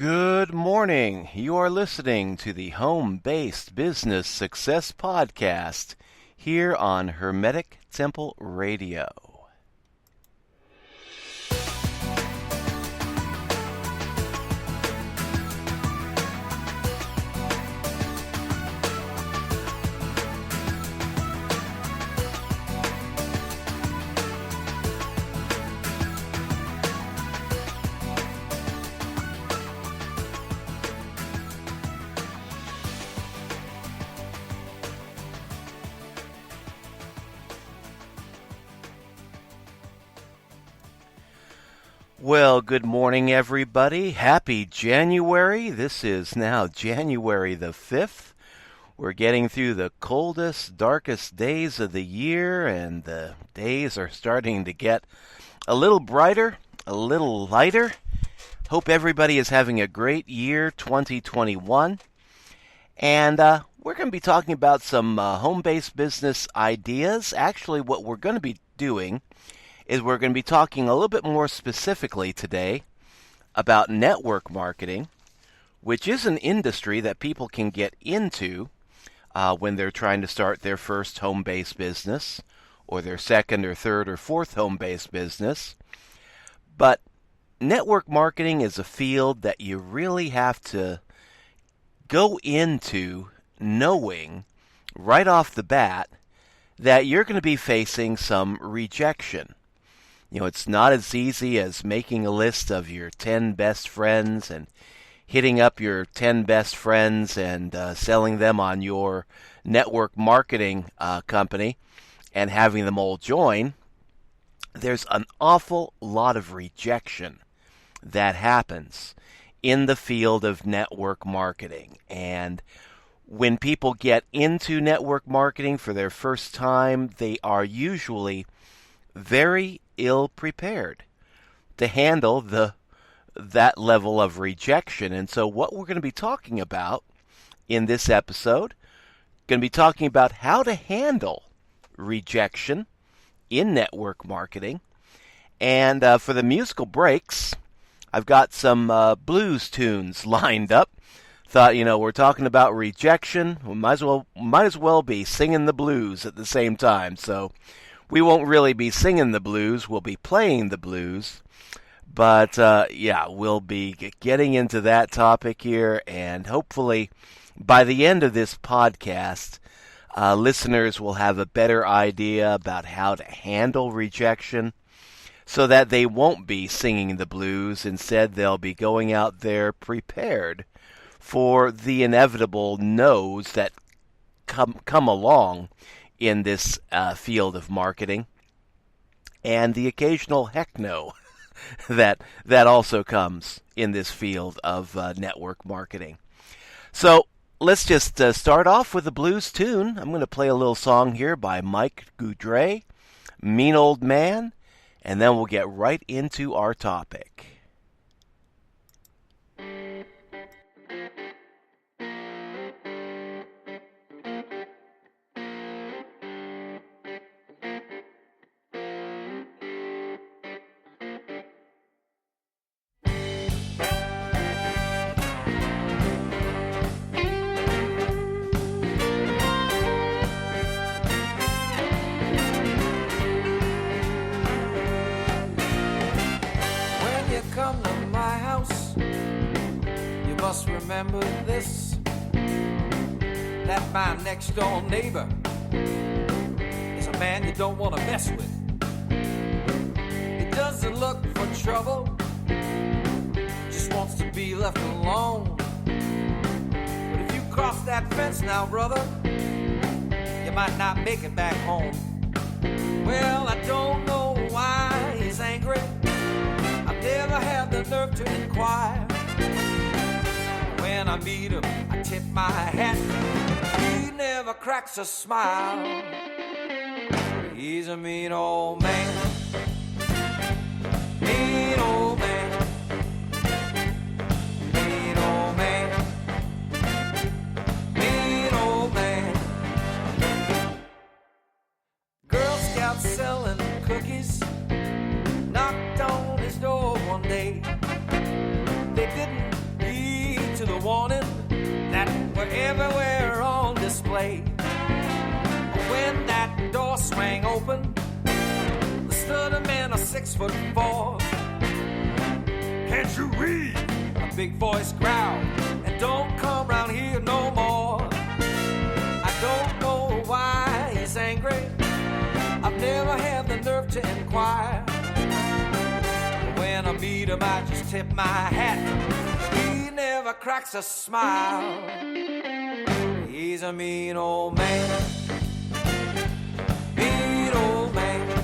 Good morning. You are listening to the Home-Based Business Success Podcast here on Hermetic Temple Radio. Well, good morning, everybody. Happy January. This is now January the 5th. We're getting through the coldest, darkest days of the year, and the days are starting to get a little brighter, a little lighter. Hope everybody is having a great year, 2021. And we're going to be talking about some home-based business ideas. Actually, what we're going to be doing is we're going to be talking a little bit more specifically today about network marketing, which is an industry that people can get into when they're trying to start their first home-based business or their second or third or fourth home-based business. But network marketing is a field that you really have to go into knowing right off the bat that you're going to be facing some rejection. You know, it's not as easy as making a list of your 10 best friends and hitting up your 10 best friends and selling them on your network marketing company and having them all join. There's an awful lot of rejection that happens in the field of network marketing. And when people get into network marketing for their first time, they are usually very ill-prepared to handle that level of rejection. And so what we're going to be talking about in this episode, going to be talking about how to handle rejection in network marketing. And for the musical breaks, I've got some blues tunes lined up. Thought, we're talking about rejection. We might as well be singing the blues at the same time. So we won't really be singing the blues. We'll be playing the blues. But, we'll be getting into that topic here. And hopefully, by the end of this podcast, listeners will have a better idea about how to handle rejection so that they won't be singing the blues. Instead, they'll be going out there prepared for the inevitable no's that come along in this field of marketing, and the occasional heck no that also comes in this field of network marketing. So let's just start off with a blues tune. I'm going to play a little song here by Mike Goudret, Mean Old Man, and then we'll get right into our topic. Remember this, that my next door neighbor is a man you don't want to mess with. He doesn't look for trouble, just wants to be left alone. But if you cross that fence now, brother, you might not make it back home. Well, I don't know why he's angry. I've never had the nerve to inquire. When I meet him, I tip my hat. He never cracks a smile. He's a mean old man. Mean old man. Mean old man. Mean old man. Girl Scouts selling cookies knocked on his door one day. They didn't everywhere on display. When that door swang open, stood a man of 6'4". Can't you read? A big voice growled, and don't come round here no more. I don't know why he's angry. I've never had the nerve to inquire. When I meet him, I just tip my hat. He never cracks a smile. He's a mean old man. Mean old man.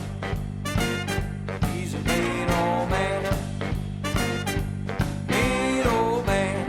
He's a mean old man. Mean old man.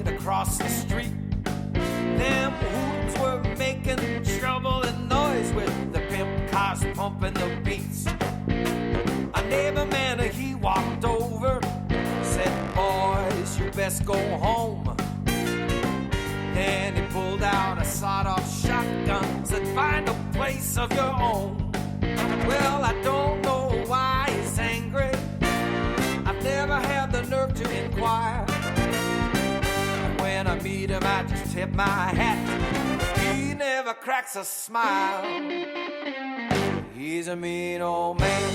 Across the street, them hoops were making trouble and noise with the pimp cars pumping the beats. A neighbor man, he walked over, said, "Boys, you best go home." Then he pulled out a sawed-off shotgun, said, "Find a place of your own." Well, I don't know why he's angry. I've never had the nerve to inquire. When I meet him, I just tip my hat. He never cracks a smile. He's a mean old man.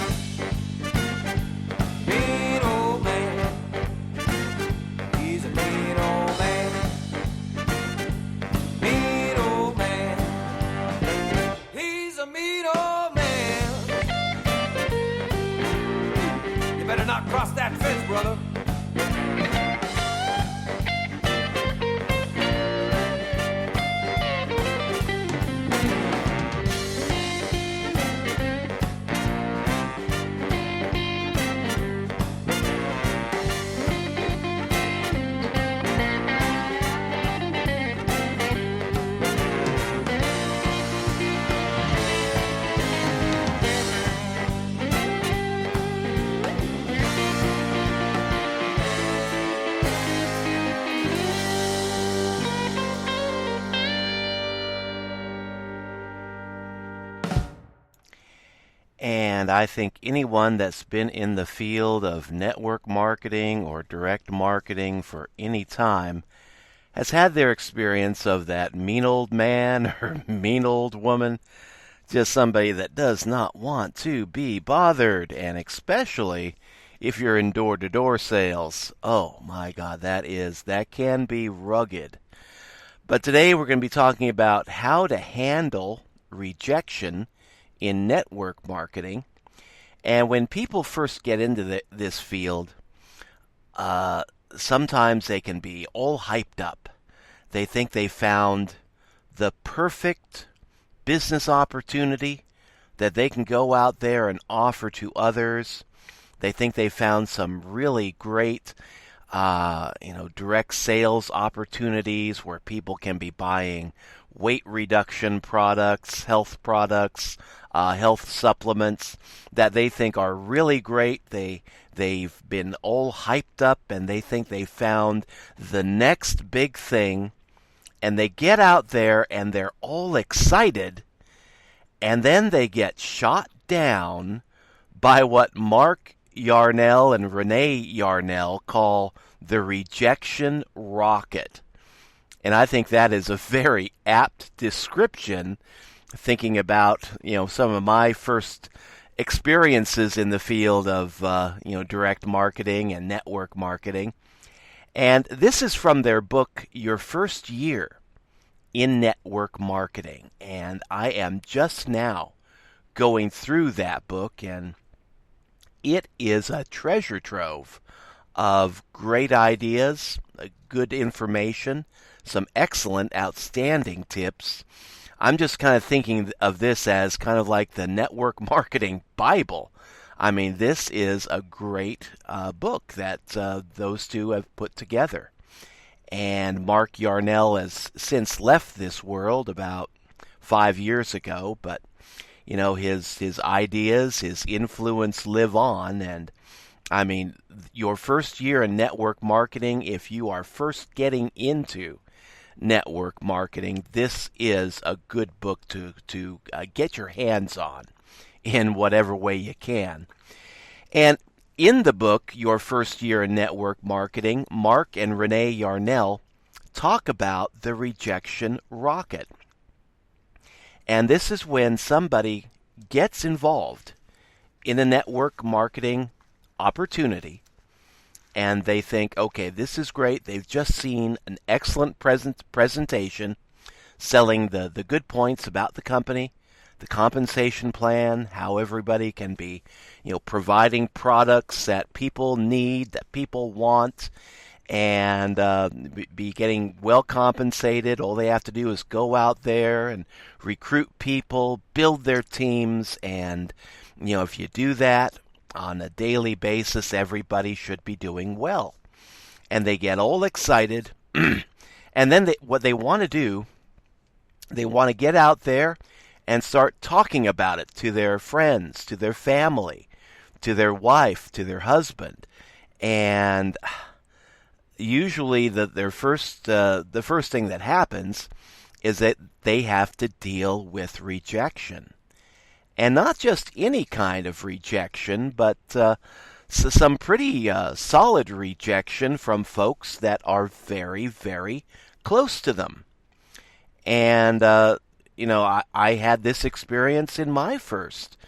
Mean old man. He's a mean old man. Mean old man. He's a mean old man. You better not cross that fence, brother. And I think anyone that's been in the field of network marketing or direct marketing for any time has had their experience of that mean old man or mean old woman, just somebody that does not want to be bothered, and especially if you're in door-to-door sales. Oh my God, that can be rugged. But today we're going to be talking about how to handle rejection in network marketing. And when people first get into this field, sometimes they can be all hyped up. They think they found the perfect business opportunity that they can go out there and offer to others. They think they found some really great direct sales opportunities where people can be buying weight reduction products, health supplements that they think are really great. They've been all hyped up and they think they found the next big thing, and they get out there and they're all excited, and then they get shot down by what Mark Yarnell and Rene Yarnell call the rejection rocket. And I think that is a very apt description, thinking about, some of my first experiences in the field of, direct marketing and network marketing. And this is from their book, Your First Year in Network Marketing. And I am just now going through that book, and it is a treasure trove of great ideas, good information, some excellent, outstanding tips. I'm just kind of thinking of this as kind of like the network marketing Bible. I mean, this is a great book that those two have put together. And Mark Yarnell has since left this world about 5 years ago, but his ideas, his influence live on. And I mean, your first year in network marketing, if you are first getting into network marketing, this is a good book to get your hands on in whatever way you can. And in the book, Your First Year in Network Marketing, Mark and Rene Yarnell talk about the rejection rocket. And this is when somebody gets involved in a network marketing opportunity and they think, okay, this is great. They've just seen an excellent presentation selling the good points about the company, the compensation plan, how everybody can be, providing products that people need, that people want, and be getting well compensated. All they have to do is go out there and recruit people, build their teams, and if you do that on a daily basis, everybody should be doing well. And they get all excited, and then what they want to do, they want to get out there and start talking about it to their friends, to their family, to their wife, to their husband, and usually the first thing that happens is that they have to deal with rejection. And not just any kind of rejection, but some pretty solid rejection from folks that are very, very close to them. And, I had this experience in my first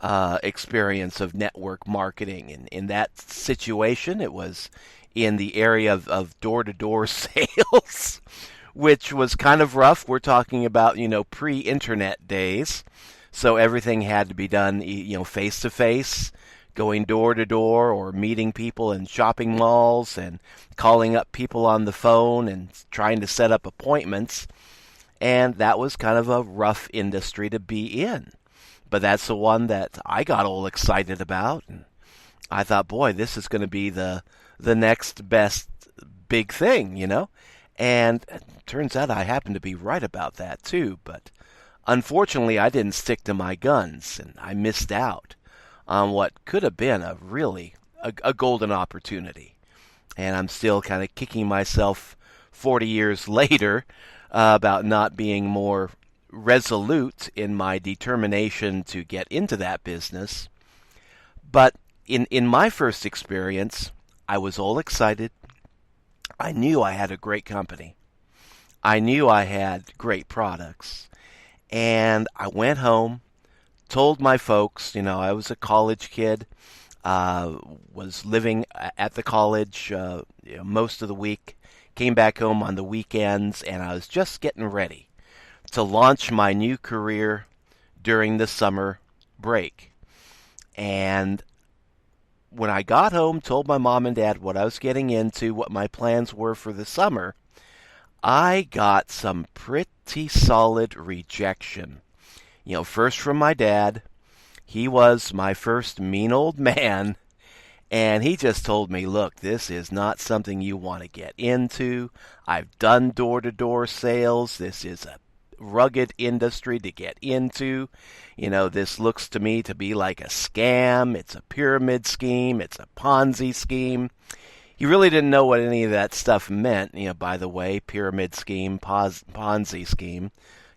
experience of network marketing. In that situation, it was in the area of door-to-door sales, which was kind of rough. We're talking about, pre-internet days. So everything had to be done, face-to-face, going door-to-door or meeting people in shopping malls and calling up people on the phone and trying to set up appointments. And that was kind of a rough industry to be in. But that's the one that I got all excited about. And I thought, boy, this is going to be the next best big thing, And it turns out I happen to be right about that, too. But unfortunately, I didn't stick to my guns, and I missed out on what could have been a golden opportunity. And I'm still kind of kicking myself 40 years later about not being more resolute in my determination to get into that business. But in my first experience, I was all excited. I knew I had a great company. I knew I had great products. And I went home, told my folks, I was a college kid, was living at the college most of the week, came back home on the weekends, and I was just getting ready to launch my new career during the summer break. And when I got home, told my mom and dad what I was getting into, what my plans were for the summer, I got some pretty solid rejection. First from my dad. He was my first mean old man, and he just told me, look, this is not something you want to get into. I've done door-to-door sales. This is a rugged industry to get into. This looks to me to be like a scam. It's a pyramid scheme. It's a Ponzi scheme. He really didn't know what any of that stuff meant, by the way, pyramid scheme, Ponzi scheme,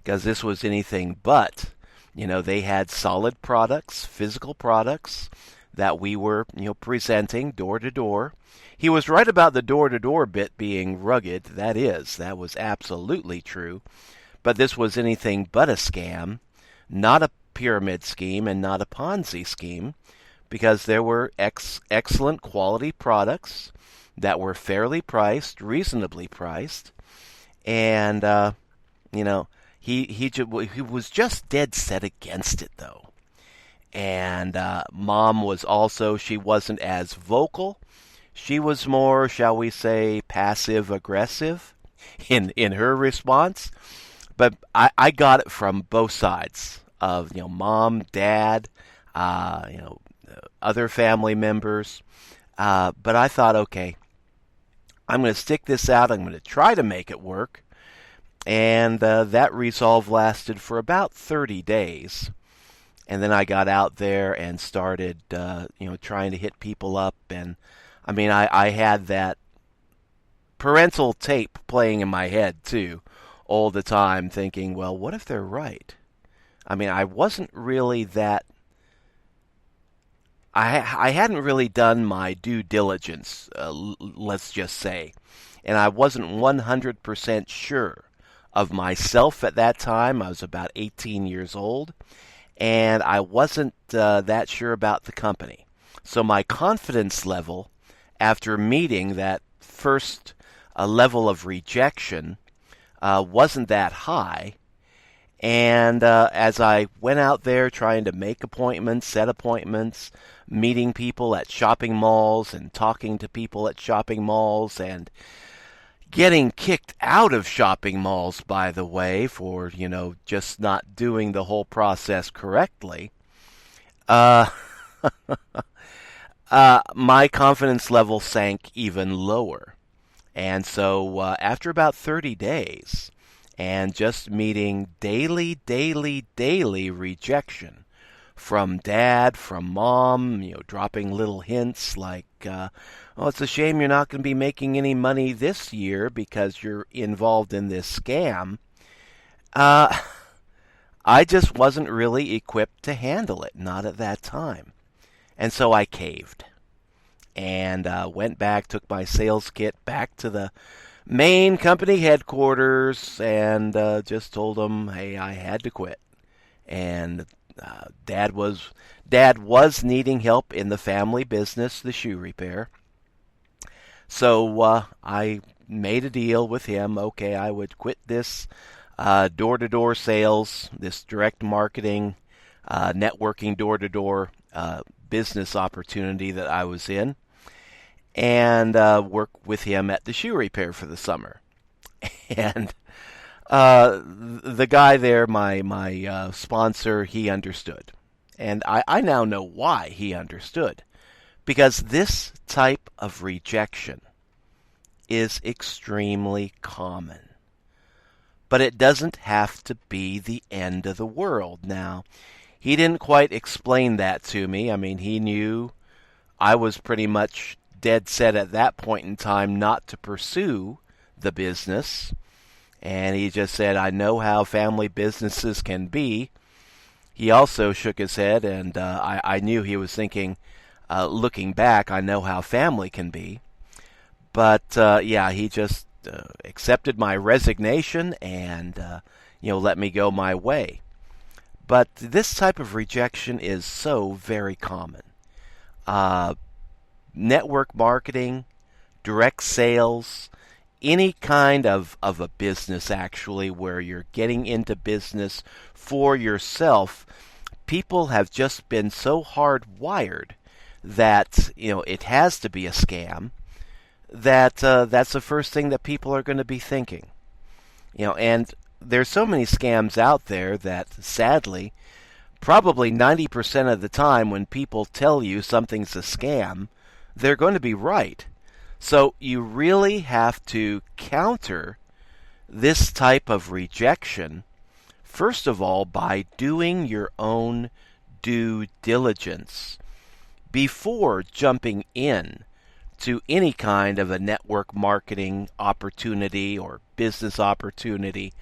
because this was anything but. They had solid products, physical products that we were, presenting door to door. He was right about the door to door bit being rugged. That was absolutely true. But this was anything but a scam, not a pyramid scheme, and not a Ponzi scheme, because there were excellent quality products that were fairly priced, reasonably priced, and you know, he was just dead set against it though. And Mom was also, she wasn't as vocal. She was more, shall we say, passive aggressive in her response. But I got it from both sides of, Mom, Dad, other family members. But I thought, okay, I'm going to stick this out. I'm going to try to make it work. And that resolve lasted for about 30 days. And then I got out there and started, trying to hit people up. And I mean, I had that parental tape playing in my head too, all the time, thinking, well, what if they're right? I mean, I wasn't really that. I hadn't really done my due diligence, let's just say, and I wasn't 100% sure of myself at that time. I was about 18 years old. And I wasn't that sure about the company. So my confidence level, after meeting that first level of rejection, wasn't that high. And as I went out there trying to make appointments, set appointments, meeting people at shopping malls and talking to people at shopping malls and getting kicked out of shopping malls, by the way, for, just not doing the whole process correctly, my confidence level sank even lower. And so after about 30 days, and just meeting daily rejection from Dad, from Mom, dropping little hints like, oh, it's a shame you're not going to be making any money this year because you're involved in this scam. I just wasn't really equipped to handle it, not at that time. And so I caved and went back, took my sales kit back to the main company headquarters and just told them, hey, I had to quit. And Dad was needing help in the family business, the shoe repair. So I made a deal with him. Okay, I would quit this door-to-door sales, this direct marketing, networking door-to-door business opportunity that I was in, and work with him at the shoe repair for the summer. And the guy there, my sponsor, he understood. And I now know why he understood. Because this type of rejection is extremely common. But it doesn't have to be the end of the world. Now, he didn't quite explain that to me. I mean, he knew I was pretty much dead set at that point in time not to pursue the business. And he just said, I know how family businesses can be. He also shook his head, and I knew he was thinking, looking back, I know how family can be. But, he just accepted my resignation and, let me go my way. But this type of rejection is so very common. Network marketing, direct sales, any kind of a business, actually, where you're getting into business for yourself, people have just been so hardwired that, it has to be a scam, that that's the first thing that people are going to be thinking. And there's so many scams out there that, sadly, probably 90% of the time when people tell you something's a scam, they're going to be right. So you really have to counter this type of rejection, first of all, by doing your own due diligence before jumping in to any kind of a network marketing opportunity or business opportunity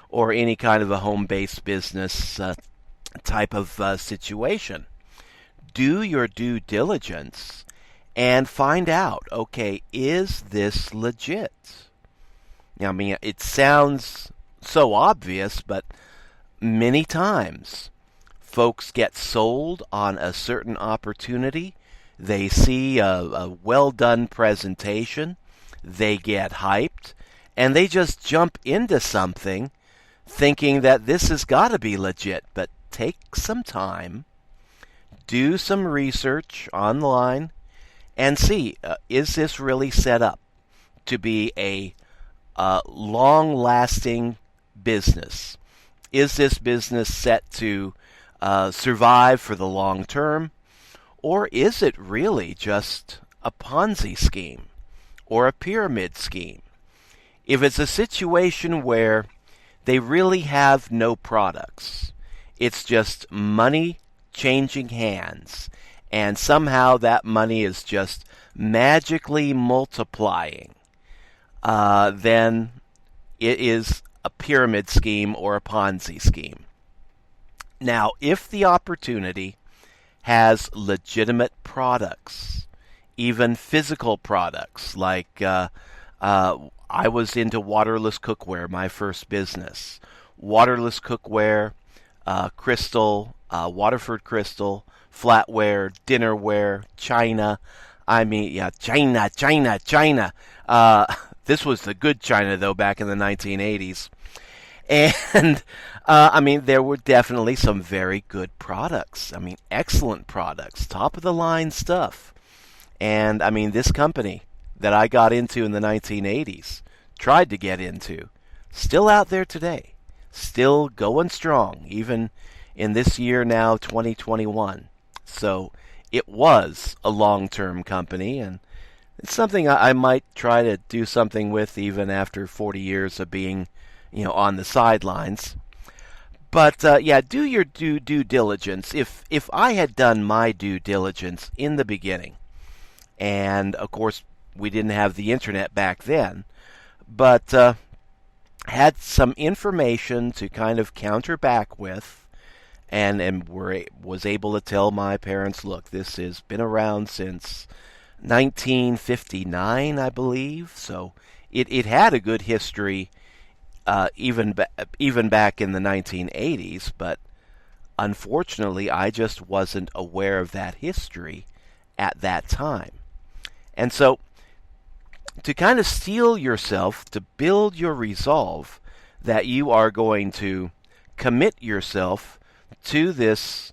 or any kind of a home-based business type of situation. Do your due diligence and find out, okay, is this legit? I mean, it sounds so obvious, but many times folks get sold on a certain opportunity. They see a well-done presentation. they get hyped, and they just jump into something thinking that this has got to be legit. But take some time, do some research online, and see, is this really set up to be a long-lasting business? Is this business set to survive for the long term? Or is it really just a Ponzi scheme or a pyramid scheme? If it's a situation where they really have no products, it's just money changing hands, and somehow that money is just magically multiplying, then it is a pyramid scheme or a Ponzi scheme. Now, if the opportunity has legitimate products, even physical products, like I was into waterless cookware, my first business. Waterless cookware, crystal, Waterford crystal, flatware, dinnerware, china. China. This was the good China, though, back in the 1980s. And, there were definitely some very good products. Excellent products, top-of-the-line stuff. And, this company that I got into in the 1980s, tried to get into, still out there today, still going strong, even in this year now, 2021. So it was a long-term company, and it's something I might try to do something with even after 40 years of being, on the sidelines. But, do your due diligence. If I had done my due diligence in the beginning, and, of course, we didn't have the internet back then, but had some information to kind of counter back with, and was able to tell my parents, look, this has been around since 1959, I believe, so it had a good history even back in the 1980s, but unfortunately I just wasn't aware of that history at that time. And so, to kind of steel yourself, to build your resolve that you are going to commit yourself to this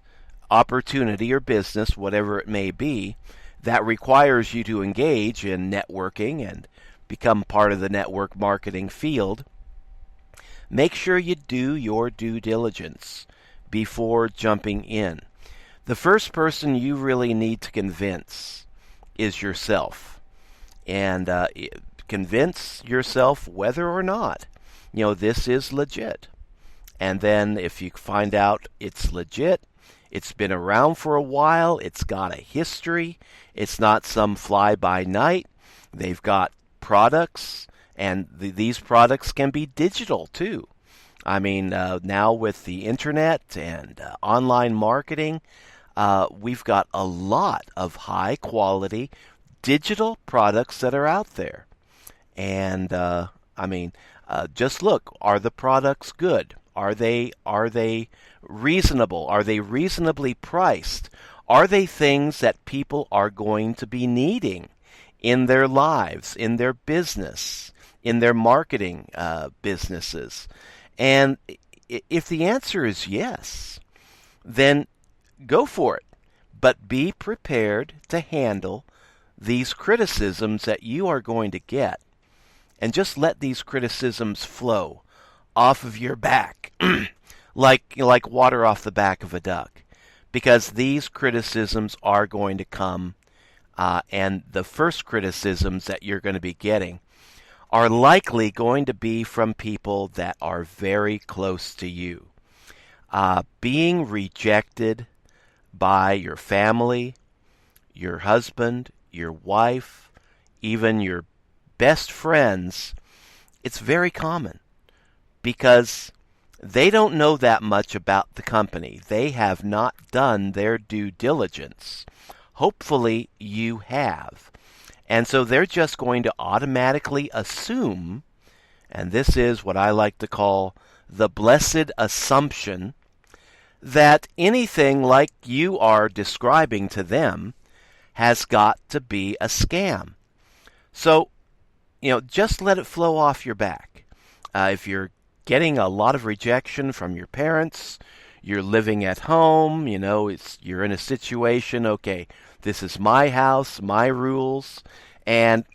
opportunity or business, whatever it may be, that requires you to engage in networking and become part of the network marketing field, make sure you do your due diligence before jumping in. The first person you really need to convince is yourself. And convince yourself whether or not, this is legit. And then if you find out it's legit, it's been around for a while, it's got a history, it's not some fly-by-night, they've got products, and these products can be digital too. Now with the internet and online marketing, we've got a lot of high-quality digital products that are out there. And, just look, are the products good? Are they reasonable? Are they reasonably priced? Are they things that people are going to be needing in their lives, in their business, in their marketing businesses? And if the answer is yes, then go for it. But be prepared to handle these criticisms that you are going to get, and just let these criticisms flow off of your back like water off the back of a duck, because these criticisms are going to come, and the first criticisms that you're going to be getting are likely going to be from people that are very close to you. Being rejected by your family, your husband, your wife, even your best friends, it's very common because they don't know that much about the company. They have not done their due diligence. Hopefully you have. And so they're just going to automatically assume, and this is what I like to call the blessed assumption, that anything like you are describing to them has got to be a scam. So just let it flow off your back. If you're getting a lot of rejection from your parents, you're living at home, you're in a situation, okay, this is my house, my rules, and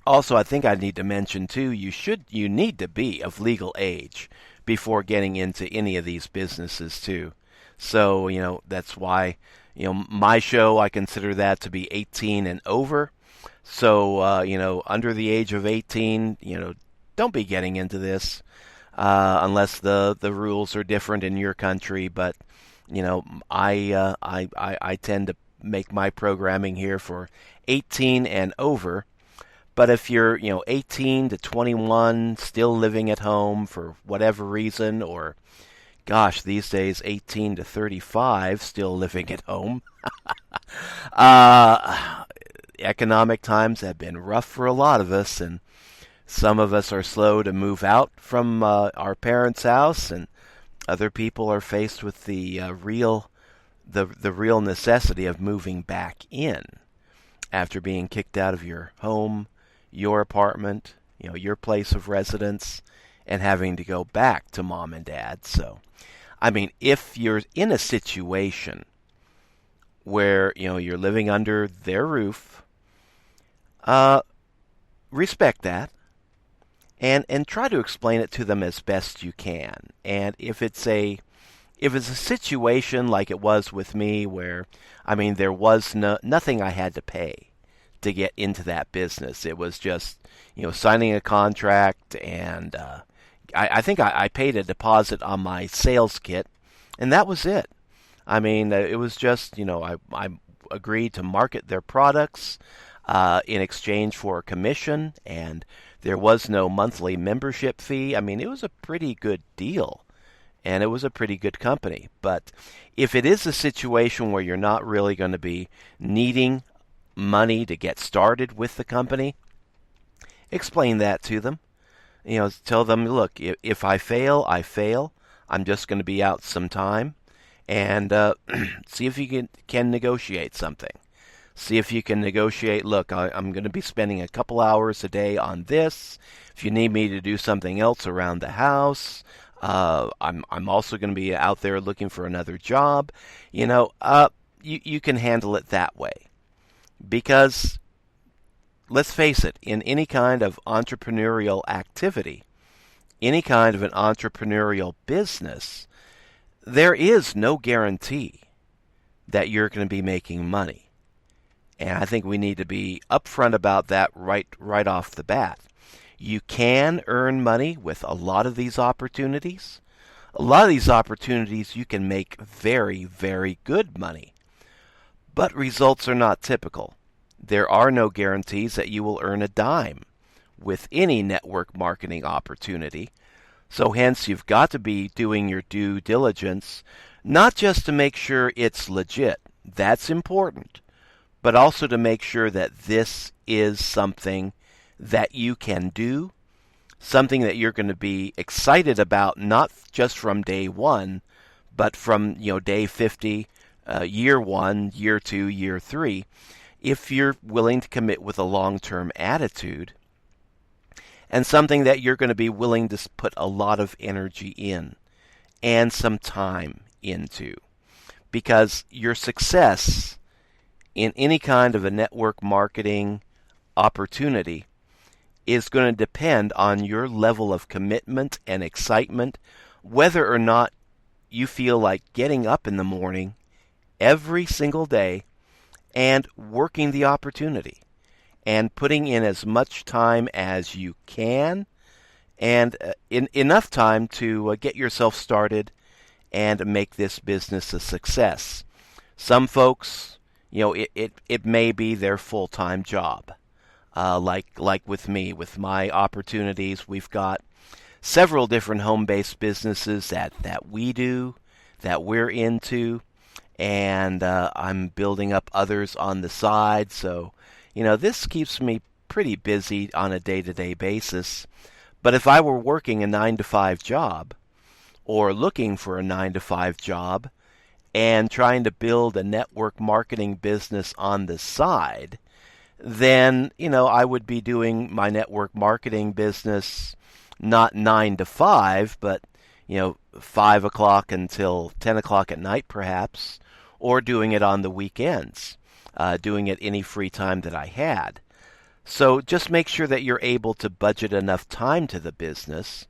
also I think I need to mention too, you need to be of legal age before getting into any of these businesses too. So, that's why, my show, I consider that to be 18 and over. So, under the age of 18, don't be getting into this unless the rules are different in your country. But, I tend to make my programming here for 18 and over. But if you're, 18 to 21, still living at home for whatever reason, or gosh, these days 18 to 35, still living at home. uh, Economic times have been rough for a lot of us, and some of us are slow to move out from our parents' house, and other people are faced with the real necessity of moving back in after being kicked out of your home, your apartment, your place of residence, and having to go back to mom and dad. So, I mean, if you're in a situation where, you're living under their roof, respect that and try to explain it to them as best you can. And if it's a situation like it was with me where, I mean, there was nothing I had to pay to get into that business. It was just, signing a contract, and I think I paid a deposit on my sales kit, and that was it. I mean, it was just, I agreed to market their products in exchange for a commission, and there was no monthly membership fee. I mean, it was a pretty good deal, and it was a pretty good company. But if it is a situation where you're not really going to be needing money to get started with the company, explain that to them. Tell them, look, if I fail, I fail. I'm just going to be out some time, and see if you can negotiate something. See if you can negotiate, look, I'm going to be spending a couple hours a day on this. If you need me to do something else around the house, I'm also going to be out there looking for another job. You can handle it that way. Because, let's face it, in any kind of entrepreneurial activity, any kind of an entrepreneurial business, there is no guarantee that you're going to be making money. And I think we need to be upfront about that right off the bat. You can earn money with a lot of these opportunities. A lot of these opportunities you can make very, very good money. But results are not typical. There are no guarantees that you will earn a dime with any network marketing opportunity. So hence you've got to be doing your due diligence, not just to make sure it's legit. That's important. But also to make sure that this is something that you can do, something that you're going to be excited about, not just from day one, but from day 50, year 1, year 2, year 3, if you're willing to commit with a long-term attitude, and something that you're going to be willing to put a lot of energy in and some time into. Because your success in any kind of a network marketing opportunity is going to depend on your level of commitment and excitement, whether or not you feel like getting up in the morning every single day and working the opportunity and putting in as much time as you can and enough time to get yourself started and make this business a success. Some folks, it may be their full-time job. Like with me, with my opportunities, we've got several different home-based businesses that we do, that we're into, and I'm building up others on the side. So, this keeps me pretty busy on a day-to-day basis. But if I were working a 9-to-5 job, or looking for a 9-to-5 job, and trying to build a network marketing business on the side, then, I would be doing my network marketing business not 9 to 5, but, 5 o'clock until 10 o'clock at night perhaps, or doing it on the weekends, doing it any free time that I had. So just make sure that you're able to budget enough time to the business,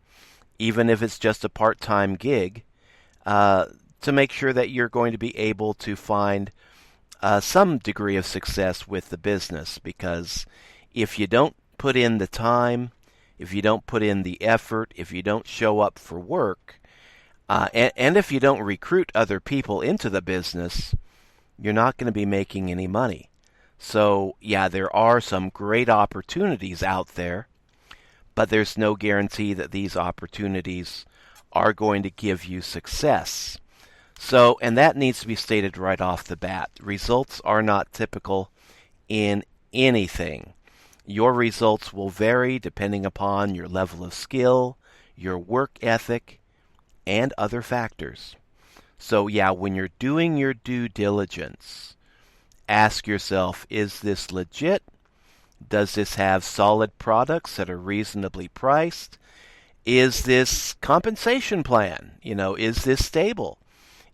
even if it's just a part-time gig, to make sure that you're going to be able to find some degree of success with the business. Because if you don't put in the time, if you don't put in the effort, if you don't show up for work, and if you don't recruit other people into the business, you're not going to be making any money. So, yeah, there are some great opportunities out there, but there's no guarantee that these opportunities are going to give you success. So, and that needs to be stated right off the bat. Results are not typical in anything. Your results will vary depending upon your level of skill, your work ethic, and other factors. So, yeah, when you're doing your due diligence, ask yourself, is this legit? Does this have solid products that are reasonably priced? Is this compensation plan? Is this stable?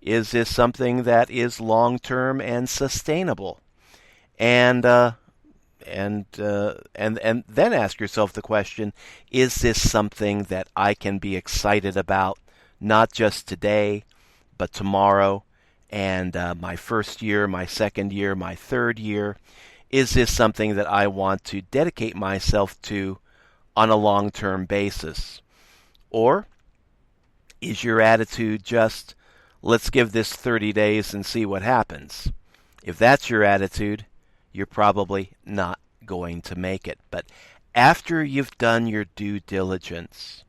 Is this something that is long-term and sustainable? And then ask yourself the question, is this something that I can be excited about, not just today, but tomorrow, and my first year, my second year, my third year? Is this something that I want to dedicate myself to on a long-term basis? Or is your attitude just, let's give this 30 days and see what happens? If that's your attitude, you're probably not going to make it. But after you've done your due diligence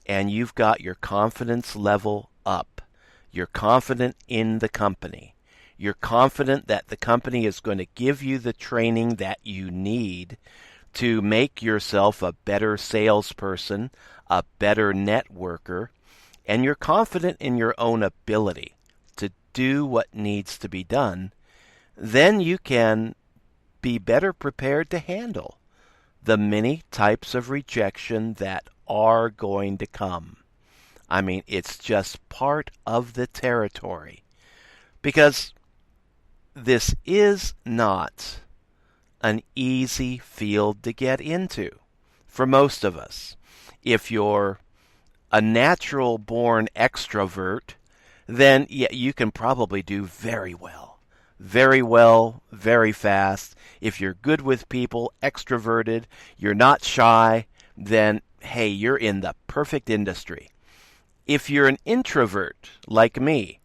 and you've got your confidence level up, you're confident in the company, you're confident that the company is going to give you the training that you need to make yourself a better salesperson, a better networker, and you're confident in your own ability to do what needs to be done, then you can be better prepared to handle the many types of rejection that are going to come. I mean, it's just part of the territory. Because this is not an easy field to get into for most of us. If you're a natural-born extrovert, then yeah, you can probably do very well, very fast. If you're good with people, extroverted, you're not shy, then hey, you're in the perfect industry. If you're an introvert like me,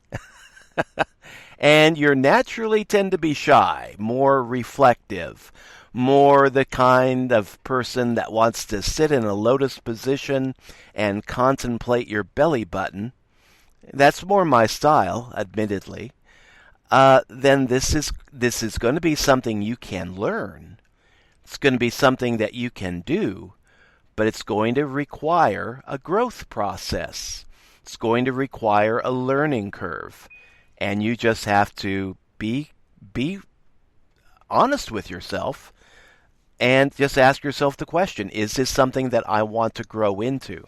and you naturally tend to be shy, more reflective, more the kind of person that wants to sit in a lotus position and contemplate your belly button, that's more my style, admittedly, then this is going to be something you can learn. It's going to be something that you can do, but it's going to require a growth process. It's going to require a learning curve. And you just have to be honest with yourself and just ask yourself the question, is this something that I want to grow into?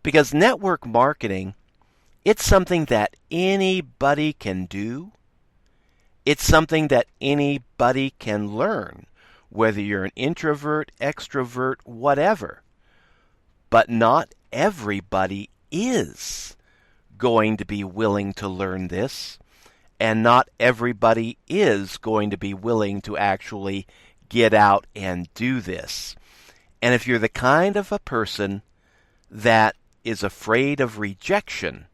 Because network marketing, it's something that anybody can do. It's something that anybody can learn, whether you're an introvert, extrovert, whatever. But not everybody is going to be willing to learn this, and not everybody is going to be willing to actually get out and do this. And if you're the kind of a person that is afraid of rejection,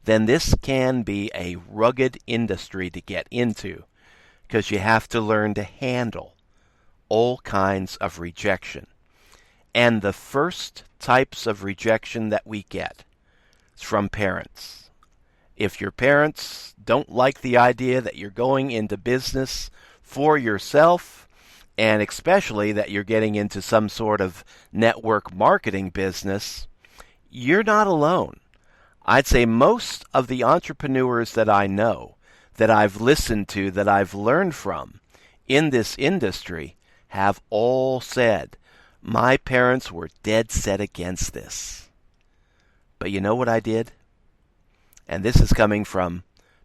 then this can be a rugged industry to get into, because you have to learn to handle all kinds of rejection. And the first types of rejection that we get is from parents. If your parents don't like the idea that you're going into business for yourself, and especially that you're getting into some sort of network marketing business, you're not alone. I'd say most of the entrepreneurs that I know, that I've listened to, that I've learned from in this industry have all said, my parents were dead set against this. But you know what I did? And this is coming from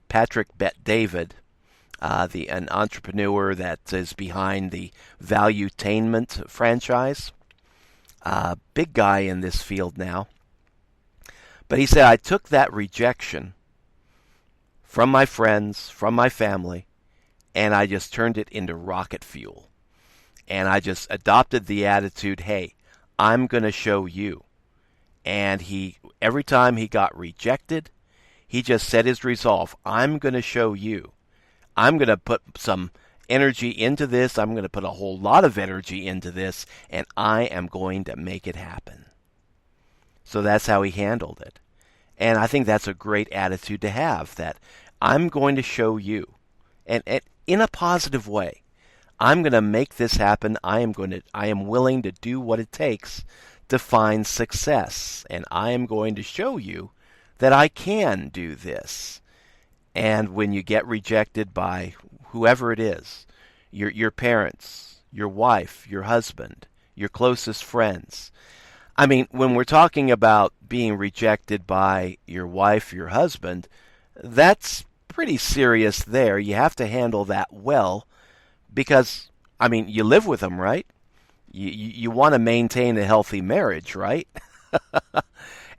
Patrick Bet-David, an entrepreneur that is behind the Valuetainment franchise. Big guy in this field now. But he said, I took that rejection from my friends, from my family, and I just turned it into rocket fuel. And I just adopted the attitude, hey, I'm going to show you. And every time he got rejected, he just set his resolve, I'm going to show you. I'm going to put some energy into this. I'm going to put a whole lot of energy into this, and I am going to make it happen. So that's how he handled it. And I think that's a great attitude to have, that I'm going to show you, and in a positive way. I'm going to make this happen. I am willing to do what it takes to find success, and I am going to show you that I can do this. And when you get rejected by whoever it is, your parents, your wife, your husband, your closest friends. I mean, when we're talking about being rejected by your wife, your husband, that's pretty serious there. You have to handle that well because, I mean, you live with them, right? You want to maintain a healthy marriage, right?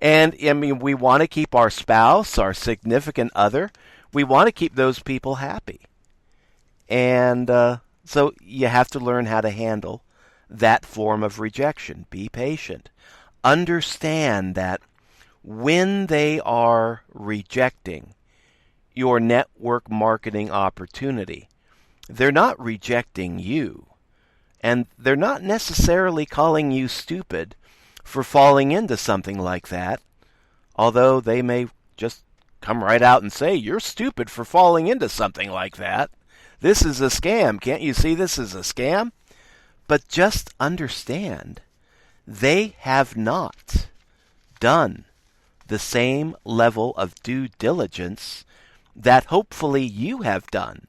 And, I mean, we want to keep our spouse, our significant other, we want to keep those people happy. And so you have to learn how to handle that form of rejection. Be patient. Understand that when they are rejecting your network marketing opportunity, they're not rejecting you. And they're not necessarily calling you stupid for falling into something like that, although they may just come right out and say, you're stupid for falling into something like that. This is a scam. Can't you see this is a scam? But just understand, they have not done the same level of due diligence that hopefully you have done.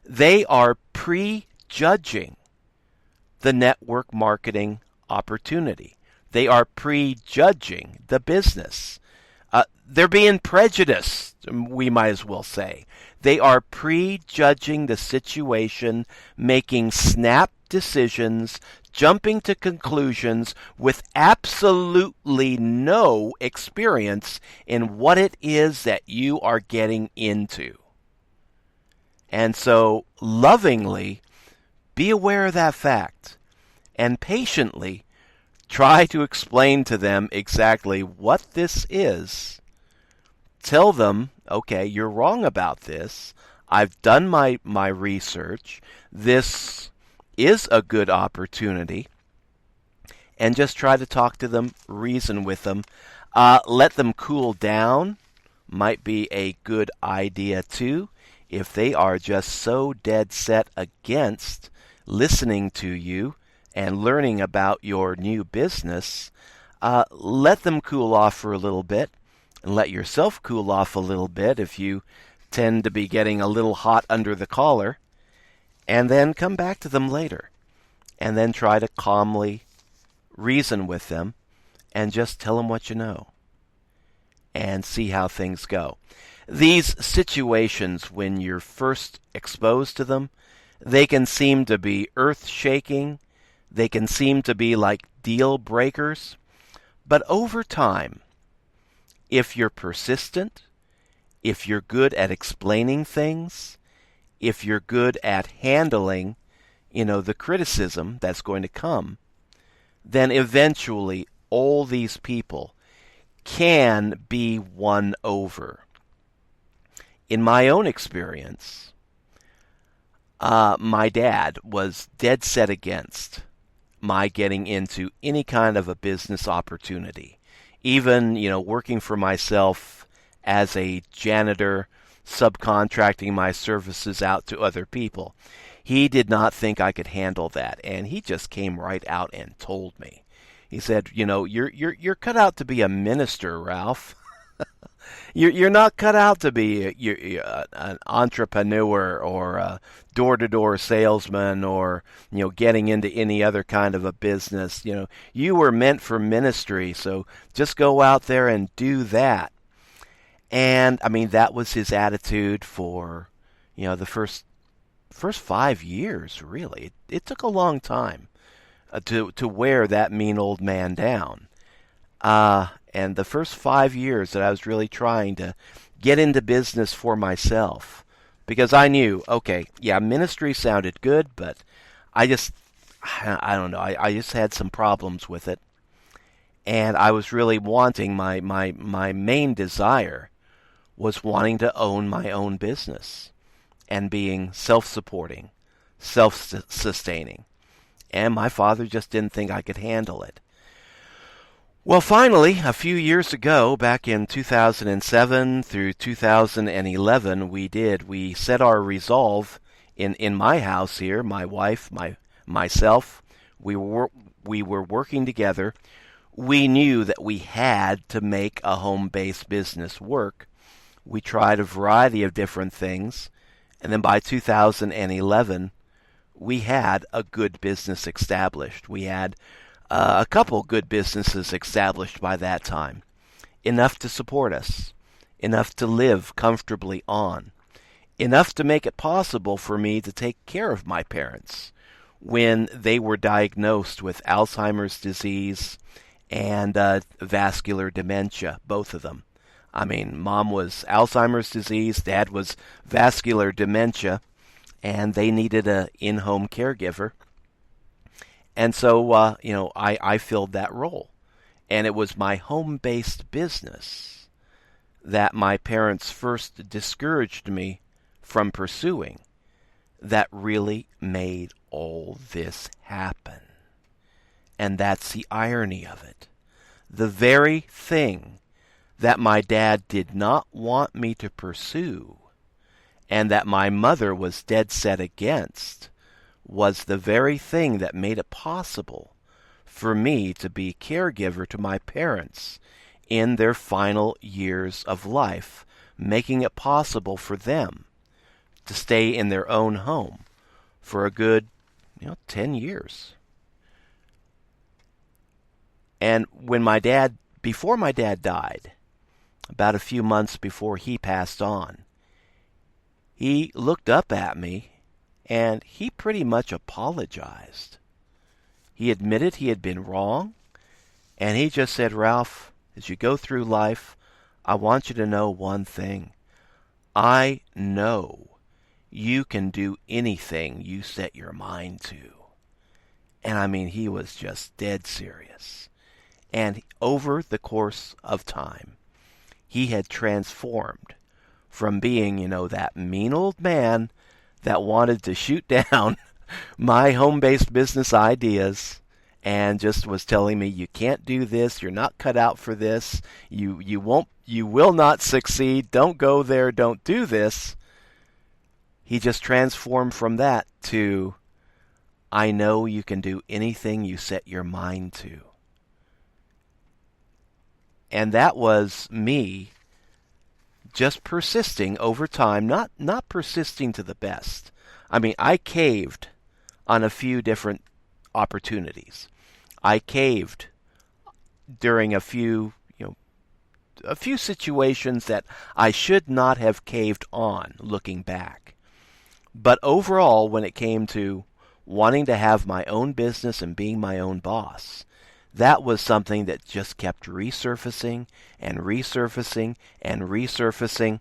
They are prejudging the network marketing opportunity. They are prejudging the business. They're being prejudiced, we might as well say. They are prejudging the situation, making snap decisions, jumping to conclusions with absolutely no experience in what it is that you are getting into. And so, lovingly, be aware of that fact, and patiently try to explain to them exactly what this is. Tell them, okay, you're wrong about this. I've done my research. This is a good opportunity. And just try to talk to them, reason with them. Let them cool down. Might be a good idea too. If they are just so dead set against listening to you and learning about your new business, let them cool off for a little bit, and let yourself cool off a little bit if you tend to be getting a little hot under the collar, and then come back to them later, and then try to calmly reason with them, and just tell them what you know, and see how things go. These situations, when you're first exposed to them, they can seem to be earth-shaking. They can seem to be like deal breakers. But over time, if you're persistent, if you're good at explaining things, if you're good at handling, the criticism that's going to come, then eventually all these people can be won over. In my own experience, my dad was dead set against my getting into any kind of a business opportunity. Even, working for myself as a janitor, subcontracting my services out to other people. He did not think I could handle that, and he just came right out and told me. He said, you're cut out to be a minister, Ralph. You're not cut out to be an entrepreneur or a door-to-door salesman or getting into any other kind of a business. You were meant for ministry, so just go out there and do that. And I mean that was his attitude for the first 5 years. Really, it took a long time to wear that mean old man down. And the first 5 years that I was really trying to get into business for myself, because I knew, okay, yeah, ministry sounded good, but I don't know, I just had some problems with it, and I was really wanting my main desire was wanting to own my own business and being self-supporting, self-sustaining, and my father just didn't think I could handle it. Well, finally, a few years ago, back in 2007 through 2011, we set our resolve in my house here, my wife, myself, we were working together. We knew that we had to make a home-based business work. We tried a variety of different things, and then by 2011, we had a good business established. We had a couple good businesses established by that time, enough to support us, enough to live comfortably on, enough to make it possible for me to take care of my parents when they were diagnosed with Alzheimer's disease and vascular dementia, both of them. I mean, Mom was Alzheimer's disease, Dad was vascular dementia, and they needed an in-home caregiver. And so, I filled that role. And it was my home-based business that my parents first discouraged me from pursuing that really made all this happen. And that's the irony of it. The very thing that my dad did not want me to pursue and that my mother was dead set against was the very thing that made it possible for me to be caregiver to my parents in their final years of life, making it possible for them to stay in their own home for a good, 10 years. And before my dad died, about a few months before he passed on, he looked up at me and he pretty much apologized. He admitted he had been wrong, and he just said, Ralph, as you go through life, I want you to know one thing. I know you can do anything you set your mind to. And I mean, he was just dead serious. And over the course of time, he had transformed from being, that mean old man that wanted to shoot down my home-based business ideas and just was telling me, you can't do this, you're not cut out for this, you will not succeed, don't go there, don't do this. He just transformed from that to, I know you can do anything you set your mind to. And that was me just persisting over time, not persisting to the best. I mean, I caved on a few different opportunities. I caved during a few situations that I should not have caved on looking back. But overall, when it came to wanting to have my own business and being my own boss, that was something that just kept resurfacing and resurfacing and resurfacing.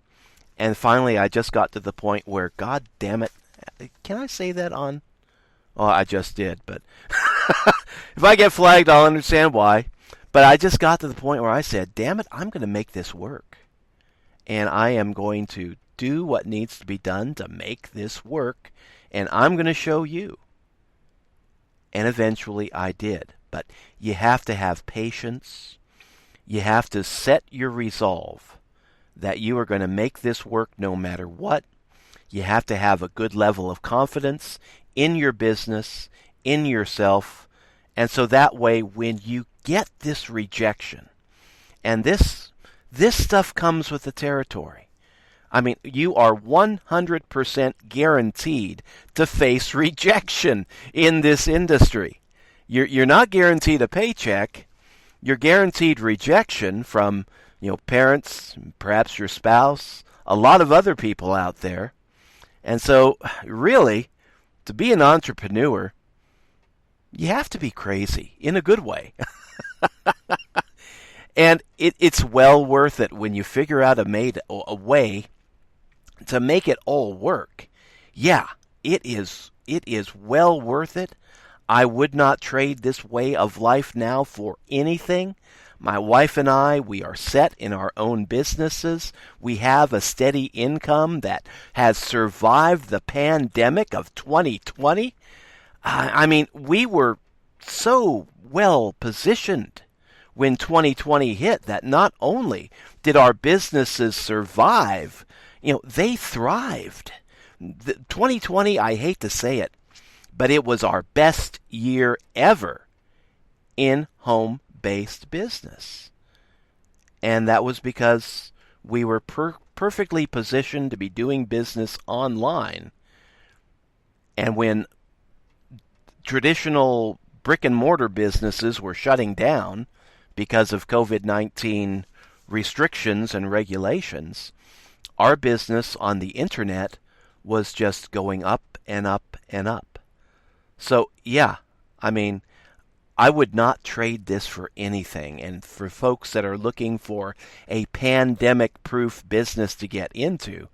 And finally, I just got to the point where, God damn it, can I say that on? Oh, I just did, but if I get flagged, I'll understand why. But I just got to the point where I said, damn it, I'm going to make this work. And I am going to do what needs to be done to make this work. And I'm going to show you. And eventually I did. But you have to have patience. You have to set your resolve that you are going to make this work no matter what. You have to have a good level of confidence in your business, in yourself. And so that way, when you get this rejection, and this This stuff comes with the territory. I mean, you are 100% guaranteed to face rejection in this industry. You're not guaranteed a paycheck. You're guaranteed rejection from, parents, perhaps your spouse, a lot of other people out there. And so, really, to be an entrepreneur, you have to be crazy in a good way. And it's well worth it when you figure out a way to make it all work. Yeah, it is well worth it. I would not trade this way of life now for anything. My wife and I, we are set in our own businesses. We have a steady income that has survived the pandemic of 2020. I mean, we were so well positioned when 2020 hit that not only did our businesses survive, they thrived. 2020, I hate to say it, but it was our best year ever in home-based business. And that was because we were perfectly positioned to be doing business online. And when traditional brick-and-mortar businesses were shutting down because of COVID-19 restrictions and regulations, our business on the internet was just going up and up and up. So, yeah, I mean, I would not trade this for anything. And for folks that are looking for a pandemic-proof business to get into,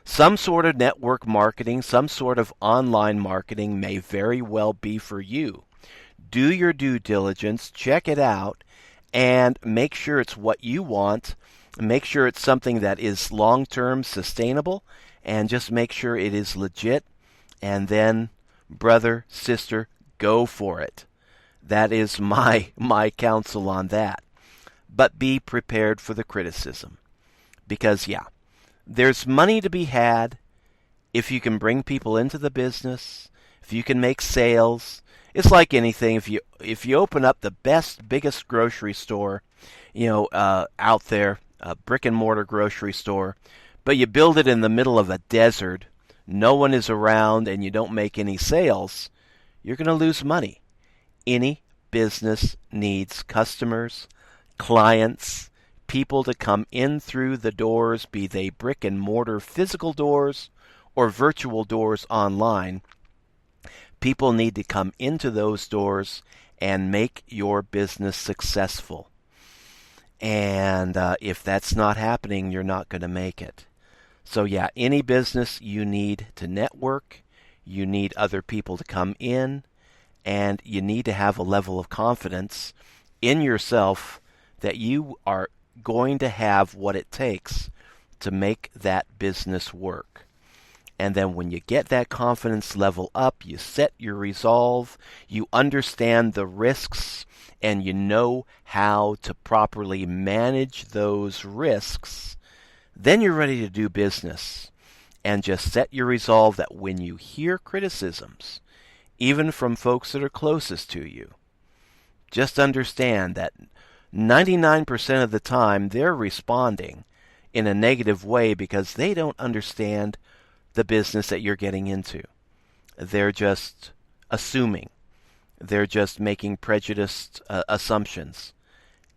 some sort of network marketing, some sort of online marketing may very well be for you. Do your due diligence, check it out, and make sure it's what you want. Make sure it's something that is long-term sustainable, and just make sure it is legit. And then, brother, sister, go for it. That is my counsel on that. But be prepared for the criticism. Because, yeah, there's money to be had if you can bring people into the business, if you can make sales. It's like anything. If you open up the biggest grocery store, out there, a brick and mortar grocery store, but you build it in the middle of a desert, no one is around, and you don't make any sales, you're going to lose money. Any business needs customers, clients, people to come in through the doors, be they brick and mortar physical doors or virtual doors online. People need to come into those doors and make your business successful. And if that's not happening, you're not going to make it. So yeah, any business, you need to network, you need other people to come in, and you need to have a level of confidence in yourself that you are going to have what it takes to make that business work. And then when you get that confidence level up, you set your resolve, you understand the risks, and you know how to properly manage those risks, then you're ready to do business. And just set your resolve that when you hear criticisms, even from folks that are closest to you, just understand that 99% of the time they're responding in a negative way because they don't understand the business that you're getting into. They're just assuming. They're just making prejudiced assumptions.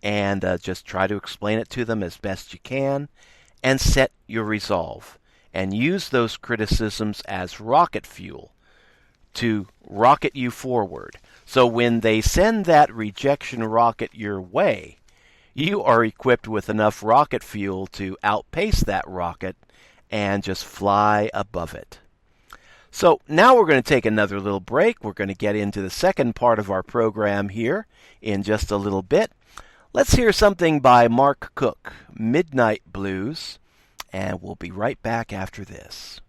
And just try to explain it to them as best you can, and set your resolve. And use those criticisms as rocket fuel to rocket you forward. So when they send that rejection rocket your way, you are equipped with enough rocket fuel to outpace that rocket and just fly above it. So now we're going to take another little break. We're going to get into the second part of our program here in just a little bit. Let's hear something by Mark Cook, Midnight Blues, and we'll be right back after this.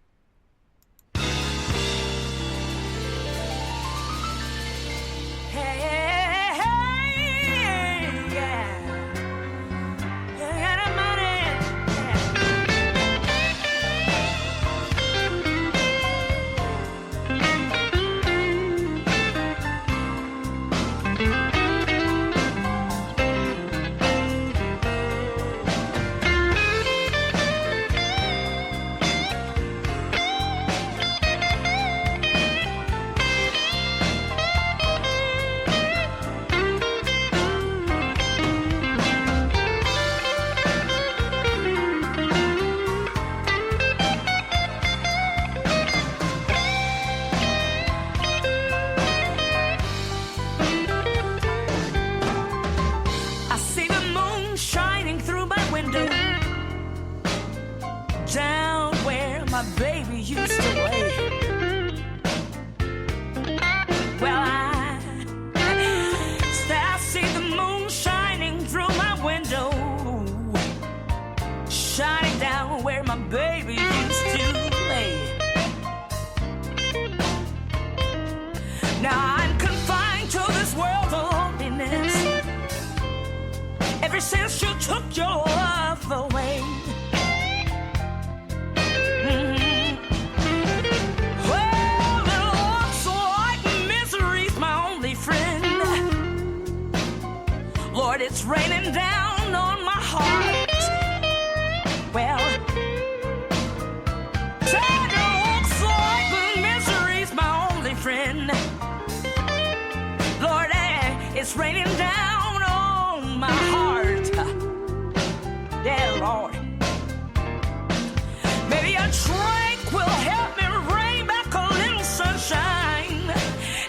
baby used to lay. Well, I see the moon shining through my window, shining down where my baby used to lay. Now I'm confined to this world of loneliness ever since you took your love away. Well, it looks like misery's my only friend. Lord, it's raining down on my heart. Well, it looks like misery's my only friend. Lord, it's raining down on my heart. Yeah, Lord. Maybe a drink will help me bring back a little sunshine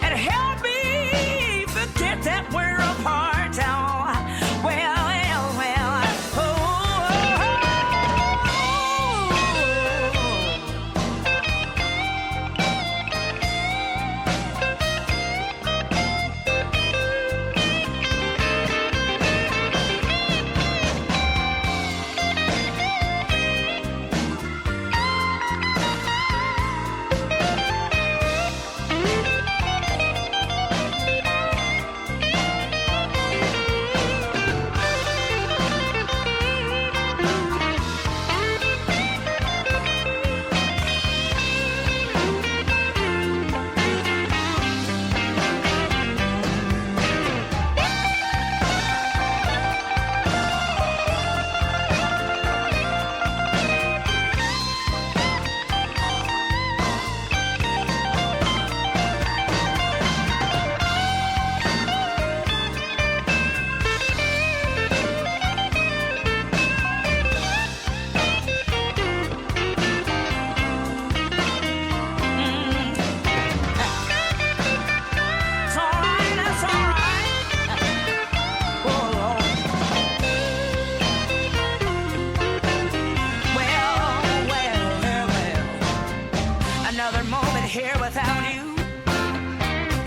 and help me forget that we're apart now. Well, oh,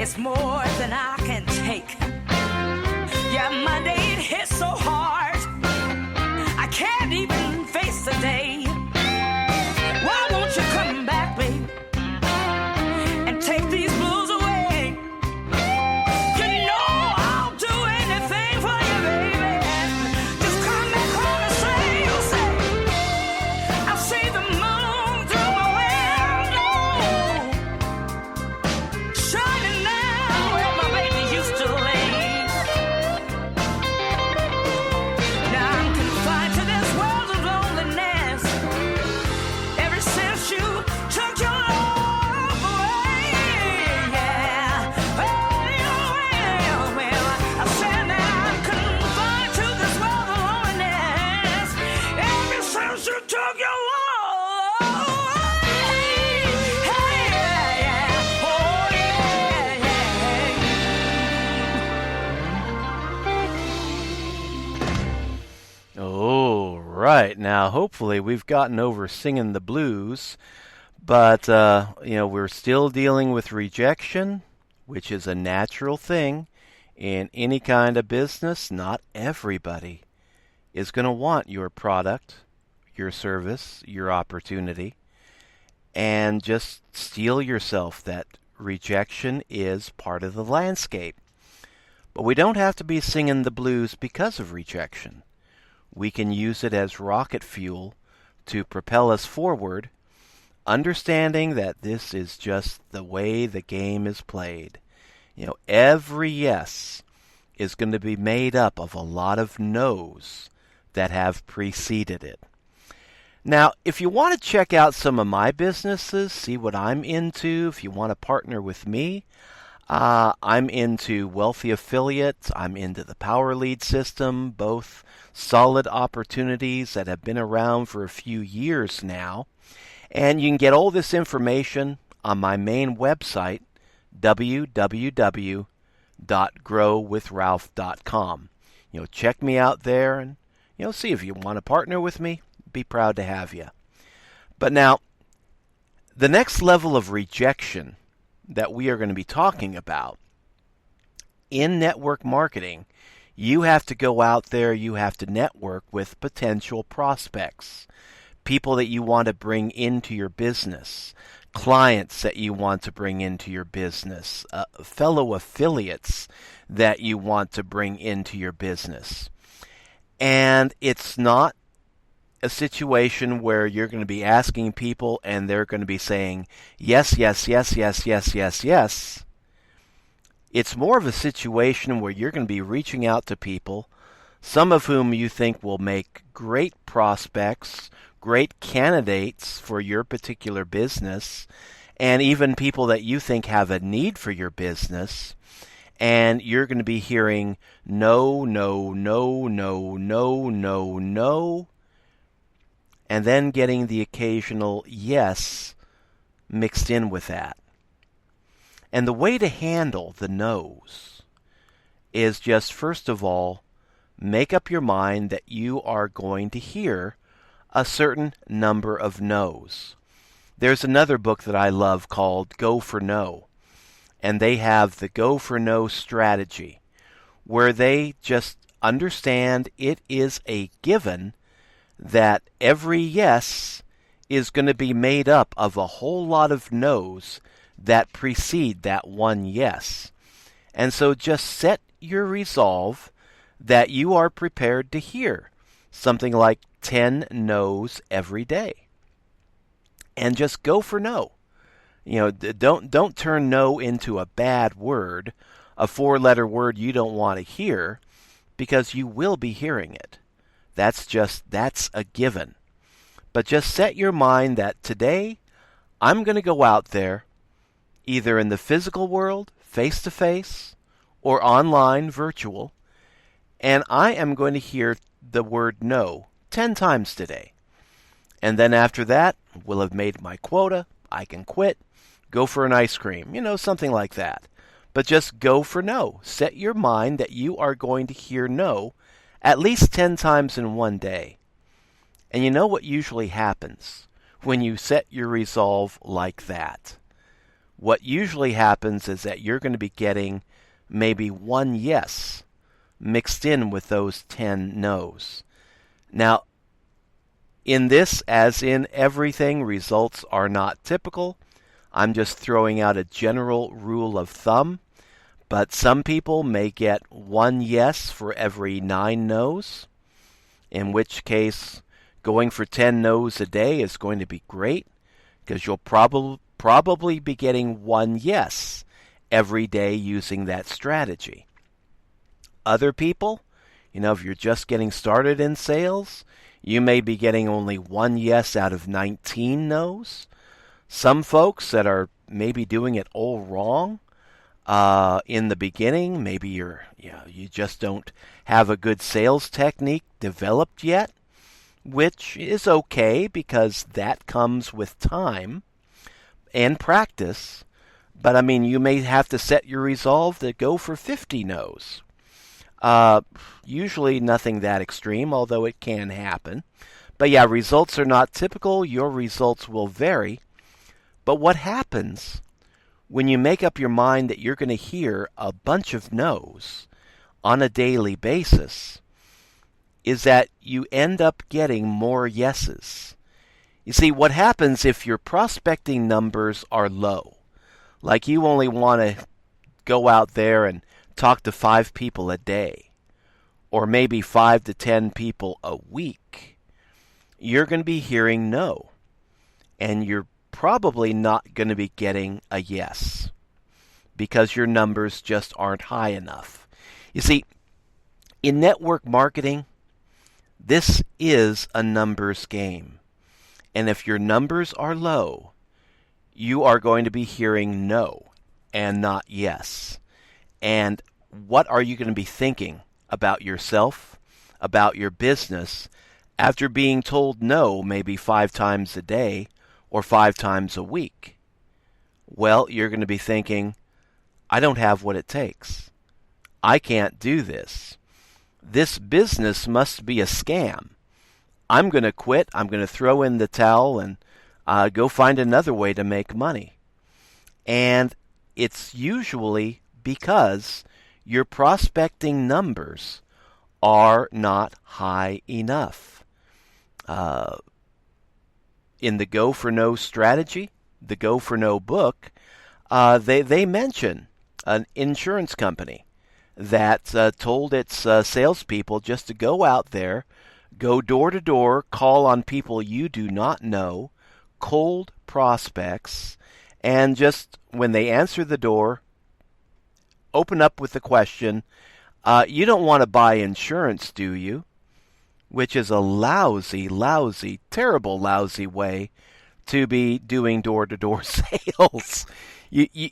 it's more than I can take. Yeah, Monday it hit so hard I can't even face the day. Why won't you come back, babe, and take these blues away? You know I'll do anything for you, baby. Just come back home and say, you'll say, I'll see the moon through my window, shining down where my baby used to lay. Now I'm confined to this world of loneliness ever since you took your love away. Yeah. Well, I said that I'm confined to this world of loneliness ever since you took your love away. Yeah. Oh, yeah. Oh, right. Now, hopefully, we've gotten over singing the blues, but, we're still dealing with rejection, which is a natural thing in any kind of business. Not everybody is going to want your product, your service, your opportunity, and just steel yourself that rejection is part of the landscape. But we don't have to be singing the blues because of rejection. We can use it as rocket fuel to propel us forward, understanding that this is just the way the game is played. Every yes is going to be made up of a lot of no's that have preceded it. Now, if you want to check out some of my businesses, see what I'm into, if you want to partner with me, I'm into Wealthy Affiliates. I'm into the Power Lead system, both solid opportunities that have been around for a few years now. And you can get all this information on my main website, www.growwithralph.com. Check me out there and, see if you want to partner with me. Be proud to have you. But now, The next level of rejection that we are going to be talking about in network marketing, you have to go out there, you have to network with potential prospects, people that you want to bring into your business, clients that you want to bring into your business, fellow affiliates that you want to bring into your business. And it's not a situation where you're going to be asking people and they're going to be saying, yes, yes, yes, yes, yes, yes, yes. It's more of a situation where you're going to be reaching out to people, some of whom you think will make great prospects, great candidates for your particular business, and even people that you think have a need for your business. And you're going to be hearing no, no, no, no, no, no, no, and then getting the occasional yes mixed in with that. And the way to handle the no's is just, first of all, make up your mind that you are going to hear a certain number of no's. There's another book that I love called Go for No, and they have the Go for No strategy, where they just understand it is a given that every yes is going to be made up of a whole lot of no's that precede that one yes. And so just set your resolve that you are prepared to hear something like 10 no's every day. And just go for no. Don't turn no into a bad word, a 4-letter word you don't want to hear, because you will be hearing it. That's a given. But just set your mind that today I'm going to go out there, either in the physical world, face-to-face, or online, virtual, and I am going to hear the word no 10 times today. And then after that, we'll have made my quota, I can quit, go for an ice cream, something like that. But just go for no. Set your mind that you are going to hear no at least 10 times in one day. And you know what usually happens when you set your resolve like that? What usually happens is that you're going to be getting maybe one yes mixed in with those 10 no's. Now, in this, as in everything, results are not typical. I'm just throwing out a general rule of thumb. But some people may get one yes for every 9 no's, in which case going for 10 no's a day is going to be great, because you'll probably be getting one yes every day using that strategy. Other people, if you're just getting started in sales, you may be getting only one yes out of 19 no's. Some folks that are maybe doing it all wrong in the beginning, maybe you just don't have a good sales technique developed yet, which is okay because that comes with time and practice. But you may have to set your resolve to go for 50 no's. Usually nothing that extreme, although it can happen. But yeah, results are not typical. Your results will vary. But what happens when you make up your mind that you're going to hear a bunch of no's on a daily basis is that you end up getting more yeses. You see, what happens if your prospecting numbers are low, like you only want to go out there and talk to 5 people a day, or maybe 5 to 10 people a week, you're going to be hearing no, and you're probably not going to be getting a yes because your numbers just aren't high enough. You see, in network marketing, this is a numbers game. And if your numbers are low, you are going to be hearing no and not yes. And what are you going to be thinking about yourself, about your business, after being told no maybe 5 times a day or 5 times a week? Well, you're going to be thinking, I don't have what it takes. I can't do this. This business must be a scam. I'm going to quit. I'm going to throw in the towel, and go find another way to make money. And it's usually because your prospecting numbers are not high enough. In the Go for No strategy, the Go for No book, they mention an insurance company that told its salespeople just to go out there, go door to door, call on people you do not know, cold prospects, and just when they answer the door, open up with the question, you don't want to buy insurance, do you? Which is a lousy, terrible lousy way to be doing door-to-door sales.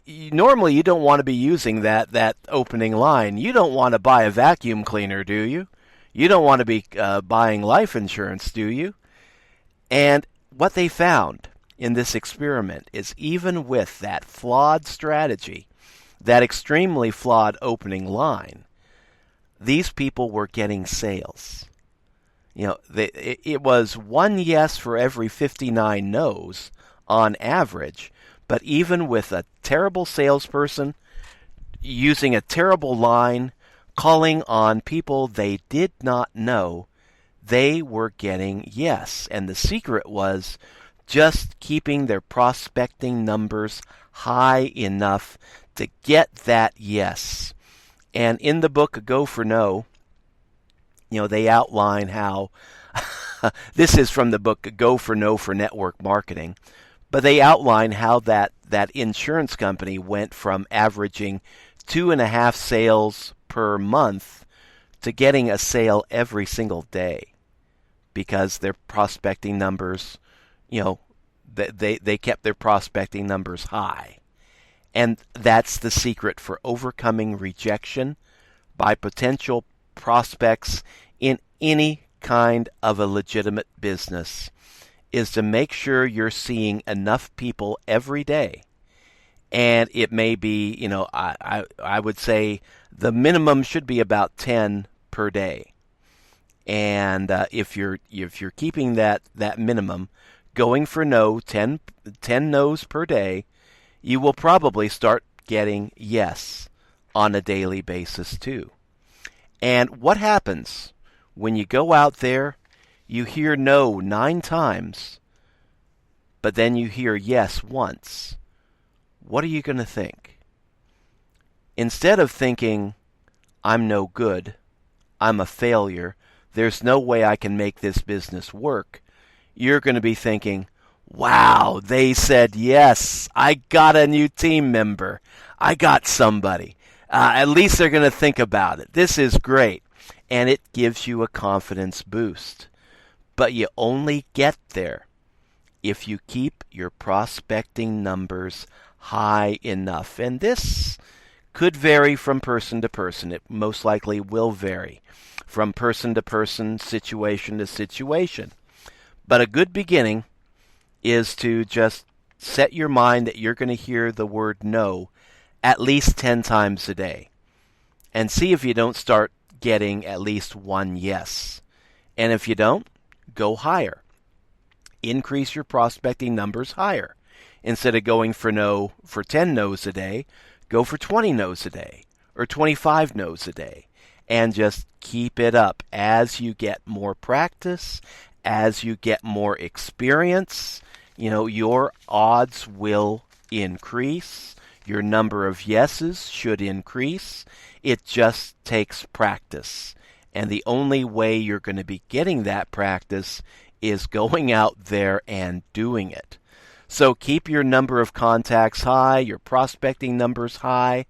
Normally, you don't want to be using that opening line. You don't want to buy a vacuum cleaner, do you? You don't want to be buying life insurance, do you? And what they found in this experiment is even with that flawed strategy, that extremely flawed opening line, these people were getting sales. It was one yes for every 59 no's on average, but even with a terrible salesperson using a terrible line, calling on people they did not know, they were getting yes. And the secret was just keeping their prospecting numbers high enough to get that yes. And in the book Go for No, they outline how, this is from the book Go for No for Network Marketing, but they outline how that insurance company went from averaging 2.5 sales per month to getting a sale every single day because their prospecting numbers, they kept their prospecting numbers high. And that's the secret for overcoming rejection by potential prospects in any kind of a legitimate business, is to make sure you're seeing enough people every day. And it may be, I would say the minimum should be about 10 per day. And if you're keeping that minimum, going for no, 10 no's per day, you will probably start getting yes on a daily basis too. And what happens when you go out there, you hear no 9 times, but then you hear yes once? What are you going to think? Instead of thinking, I'm no good, I'm a failure, there's no way I can make this business work, you're going to be thinking, wow, they said yes, I got a new team member, I got somebody. At least they're going to think about it. This is great. And it gives you a confidence boost. But you only get there if you keep your prospecting numbers high enough. And this could vary from person to person. It most likely will vary from person to person, situation to situation. But a good beginning is to just set your mind that you're going to hear the word no at least 10 times a day. And see if you don't start getting at least one yes. And if you don't, go higher. Increase your prospecting numbers higher. Instead of going for 10 no's a day, go for 20 no's a day or 25 no's a day. And just keep it up as you get more practice, as you get more experience. Your odds will increase. Your number of yeses should increase. It just takes practice. And the only way you're going to be getting that practice is going out there and doing it. So keep your number of contacts high, your prospecting numbers high,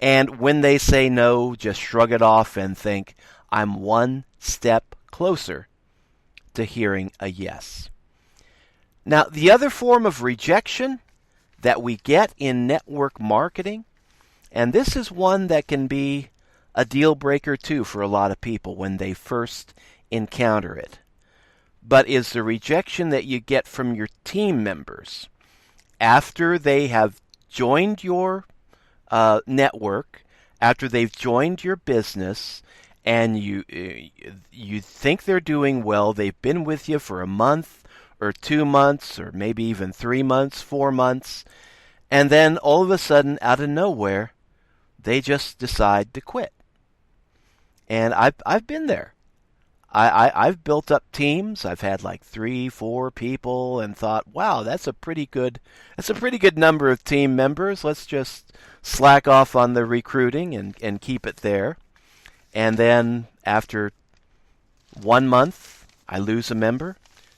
and when they say no, just shrug it off and think, I'm one step closer to hearing a yes. Now, the other form of rejection that we get in network marketing, and this is one that can be a deal breaker too for a lot of people when they first encounter it, but is the rejection that you get from your team members after they have joined your network, after they've joined your business, and you think they're doing well, they've been with you for a month or 2 months, or maybe even 3 months, 4 months, and then all of a sudden, out of nowhere, they just decide to quit. And I've been there. I've built up teams. I've had like 3, 4 people, and thought, wow, that's a pretty good number of team members. Let's just slack off on the recruiting and keep it there. And then after 1 month, I lose a member.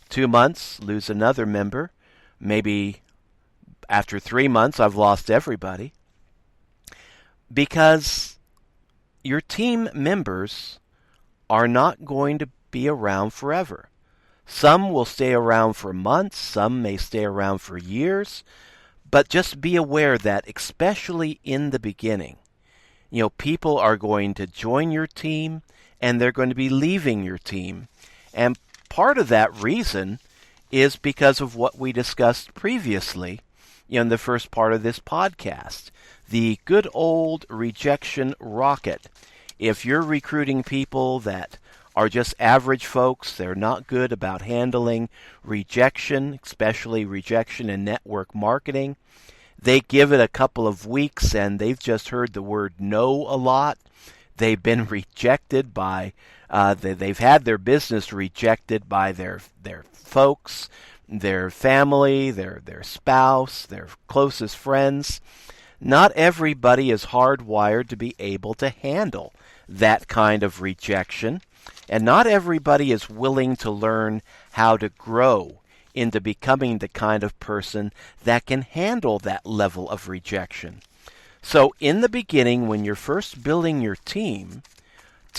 2 months, lose another member. Maybe after 3 months, I've lost everybody. Because your team members are not going to be around forever. Some will stay around for months, some may stay around for years, but just be aware that, especially in the beginning, people are going to join your team and they're going to be leaving your team. And part of that reason is because of what we discussed previously in the first part of this podcast, the good old rejection rocket. If you're recruiting people that are just average folks, they're not good about handling rejection, especially rejection in network marketing. They give it a couple of weeks and they've just heard the word no a lot. They've been rejected by, they've had their business rejected by their folks, their family, their spouse, their closest friends. Not everybody is hardwired to be able to handle that kind of rejection, and not everybody is willing to learn how to grow into becoming the kind of person that can handle that level of rejection. So in the beginning, when you're first building your team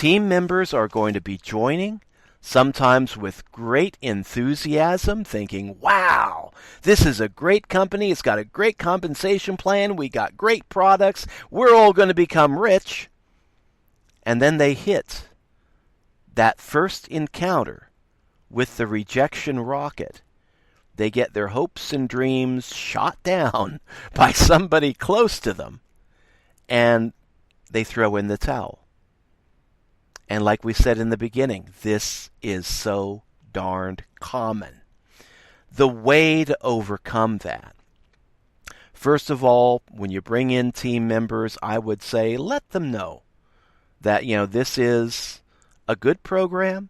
members are going to be joining, sometimes with great enthusiasm, thinking, wow, this is a great company, it's got a great compensation plan, we got great products, we're all going to become rich. And then they hit that first encounter with the rejection rocket. They get their hopes and dreams shot down by somebody close to them, and they throw in the towel. And like we said in the beginning, this is so darned common. The way to overcome that, first of all, when you bring in team members, I would say let them know that, this is a good program.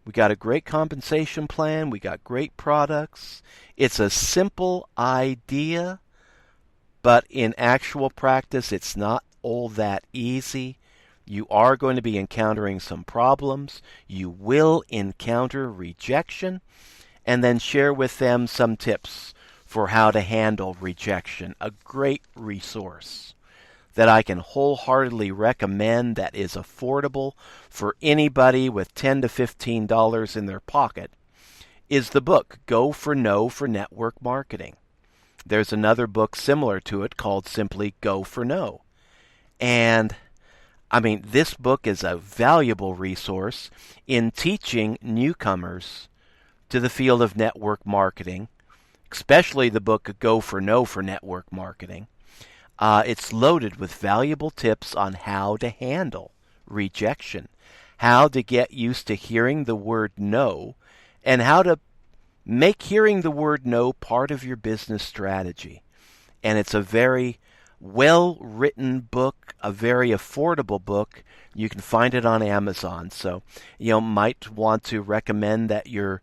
We got a great compensation plan. We got great products. It's a simple idea, but in actual practice, it's not all that easy. You are going to be encountering some problems. You will encounter rejection, and then share with them some tips for how to handle rejection. A great resource that I can wholeheartedly recommend, that is affordable for anybody with $10 to $15 in their pocket, is the book Go for No for Network Marketing. There's another book similar to it called simply Go for No. And this book is a valuable resource in teaching newcomers to the field of network marketing, especially the book Go for No for Network Marketing. It's loaded with valuable tips on how to handle rejection, how to get used to hearing the word no, and how to make hearing the word no part of your business strategy. And it's a very well-written book, a very affordable book. You can find it on Amazon. So, might want to recommend that your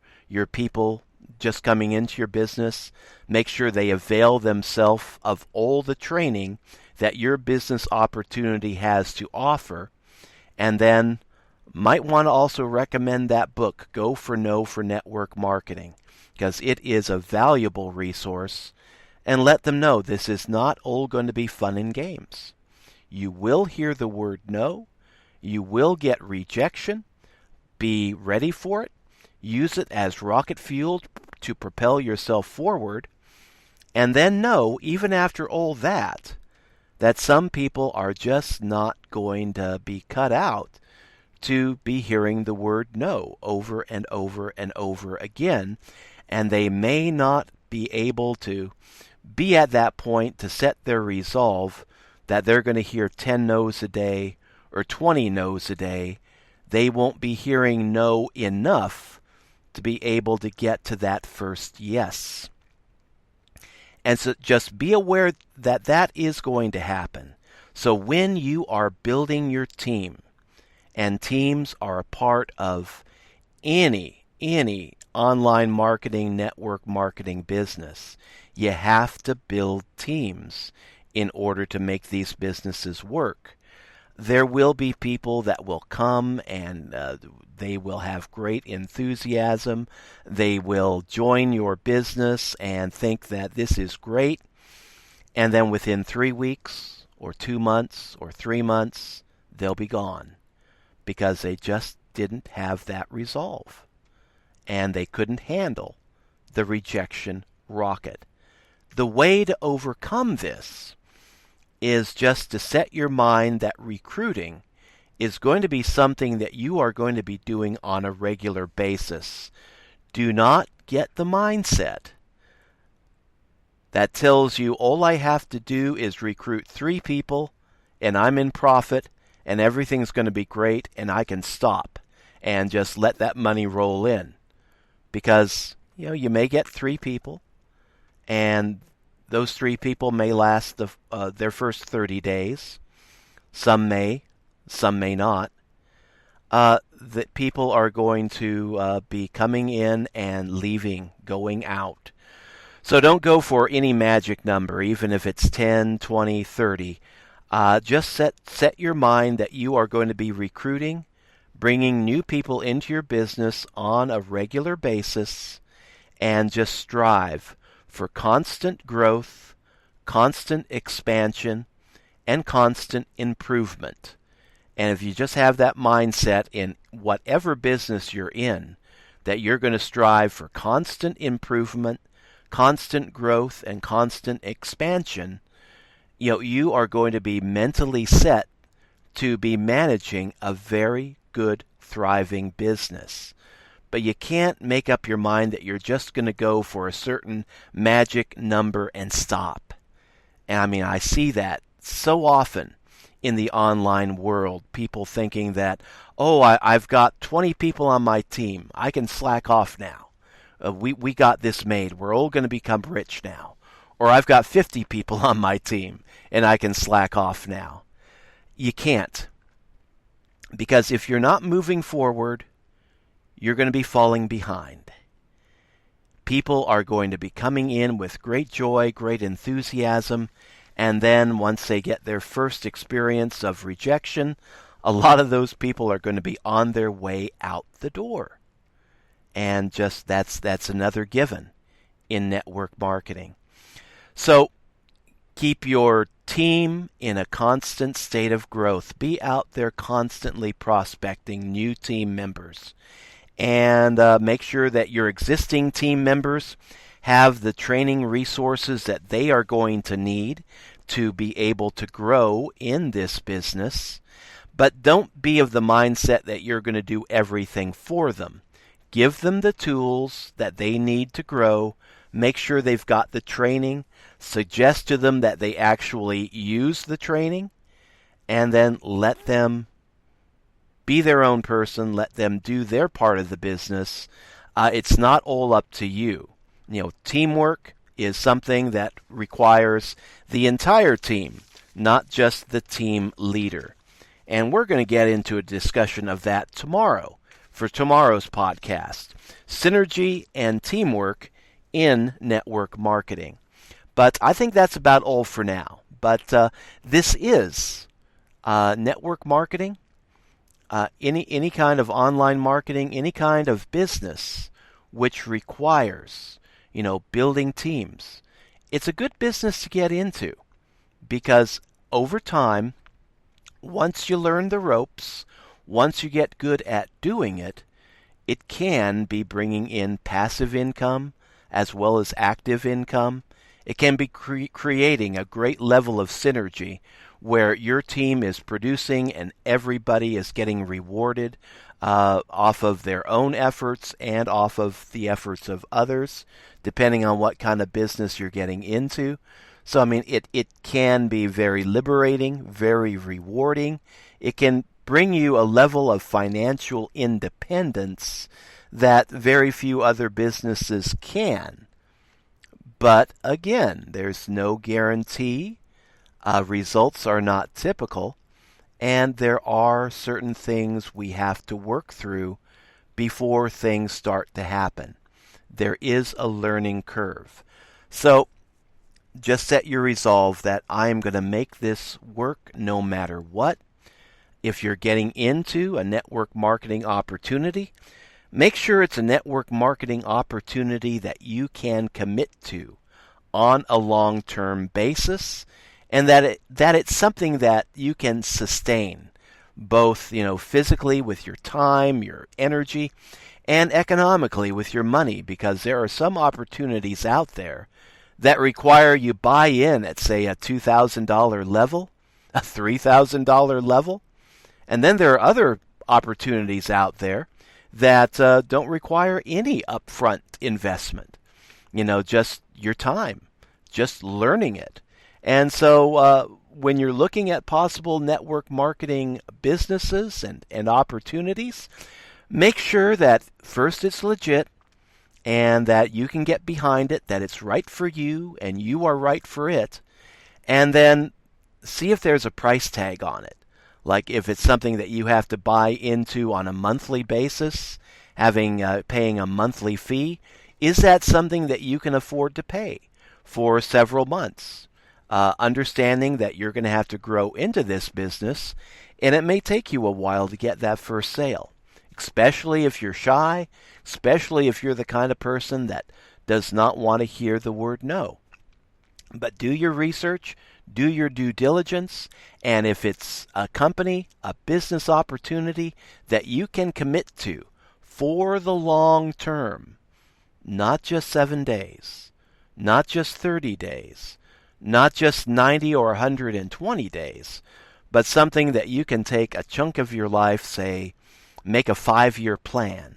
people just coming into your business, make sure they avail themselves of all the training that your business opportunity has to offer, and then might want to also recommend that book, Go for No for Network Marketing, because it is a valuable resource, and let them know this is not all going to be fun and games. You will hear the word no, you will get rejection, be ready for it, use it as rocket fuel to propel yourself forward, and then know, even after all that some people are just not going to be cut out to be hearing the word no over and over and over again, and they may not be able to be at that point to set their resolve that they're going to hear 10 no's a day or 20 no's a day. They won't be hearing no enough to be able to get to that first yes. And so just be aware that that is going to happen. So when you are building your team, and teams are a part of any online marketing, network marketing business, you have to build teams in order to make these businesses work. There will be people that will come and they will have great enthusiasm. They will join your business and think that this is great. And then within 3 weeks or 2 months or 3 months, they'll be gone because they just didn't have that resolve. And they couldn't handle the rejection rocket. The way to overcome this is just to set your mind that recruiting is going to be something that you are going to be doing on a regular basis. Do not get the mindset that tells you all I have to do is recruit 3 people and I'm in profit and everything's going to be great and I can stop and just let that money roll in. Because, you may get 3 people and those 3 people may last their first 30 days. Some may not. That people are going to be coming in and leaving, going out. So don't go for any magic number, even if it's 10, 20, 30. Just set your mind that you are going to be recruiting, bringing new people into your business on a regular basis, and just strive for constant growth, constant expansion, and constant improvement. And if you just have that mindset in whatever business you're in, that you're going to strive for constant improvement, constant growth, and constant expansion, you are going to be mentally set to be managing a very good, thriving business. But you can't make up your mind that you're just going to go for a certain magic number and stop. And I see that so often in the online world, people thinking that, I've got 20 people on my team. I can slack off now. We got this made. We're all going to become rich now. Or I've got 50 people on my team and I can slack off now. You can't. Because if you're not moving forward, you're going to be falling behind. People are going to be coming in with great joy, great enthusiasm, and then once they get their first experience of rejection, a lot of those people are going to be on their way out the door. And just that's another given in network marketing. So keep your team in a constant state of growth. Be out there constantly prospecting new team members. And make sure that your existing team members have the training resources that they are going to need to be able to grow in this business. But don't be of the mindset that you're going to do everything for them. Give them the tools that they need to grow. Make sure they've got the training. Suggest to them that they actually use the training. And then let them be their own person. Let them do their part of the business. It's not all up to you. Teamwork is something that requires the entire team, not just the team leader. And we're going to get into a discussion of that tomorrow for tomorrow's podcast. Synergy and teamwork in network marketing. But I think that's about all for now. But this is network marketing. Any kind of online marketing, any kind of business which requires, building teams. It's a good business to get into because over time, once you learn the ropes, once you get good at doing it, it can be bringing in passive income as well as active income. It can be creating a great level of synergy where your team is producing and everybody is getting rewarded off of their own efforts and off of the efforts of others, depending on what kind of business you're getting into. So, it can be very liberating, very rewarding. It can bring you a level of financial independence that very few other businesses can. But again, there's no guarantee. Results are not typical, and there are certain things we have to work through before things start to happen. There is a learning curve. So just set your resolve that I am going to make this work no matter what. If you're getting into a network marketing opportunity, make sure it's a network marketing opportunity that you can commit to on a long-term basis, and that it's something that you can sustain, both physically with your time, your energy, and economically with your money, because there are some opportunities out there that require you buy in at, say, a $2,000 level, a $3,000 level, and then there are other opportunities out there that don't require any upfront investment. Just your time, just learning it. And so when you're looking at possible network marketing businesses and opportunities, make sure that first it's legit and that you can get behind it, that it's right for you and you are right for it, and then see if there's a price tag on it. Like if it's something that you have to buy into on a monthly basis, paying a monthly fee, is that something that you can afford to pay for several months? Understanding that you're going to have to grow into this business, and it may take you a while to get that first sale, especially if you're shy, especially if you're the kind of person that does not want to hear the word no. But do your research, do your due diligence, and if it's a company, a business opportunity that you can commit to for the long term, not just 7 days, not just 30 days, not just 90 or 120 days, but something that you can take a chunk of your life, say, make a 5-year plan,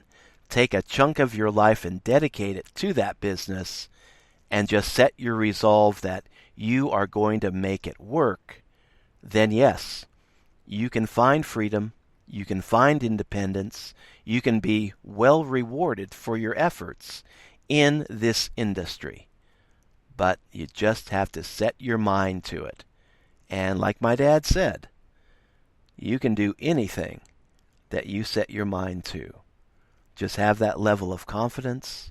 take a chunk of your life and dedicate it to that business, and just set your resolve that you are going to make it work, then yes, you can find freedom, you can find independence, you can be well rewarded for your efforts in this industry. But you just have to set your mind to it. And like my dad said, you can do anything that you set your mind to. Just have that level of confidence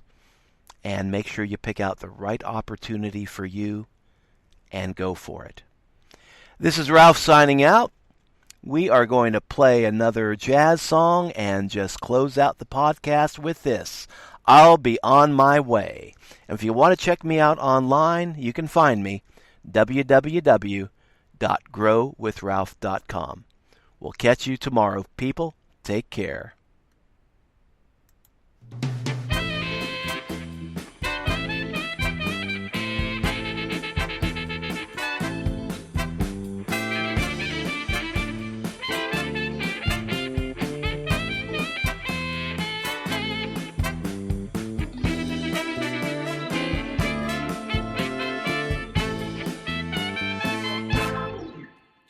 and make sure you pick out the right opportunity for you and go for it. This is Ralph signing out. We are going to play another jazz song and just close out the podcast with this. I'll be on my way. And if you want to check me out online, you can find me, www.growwithralph.com. We'll catch you tomorrow, people. Take care.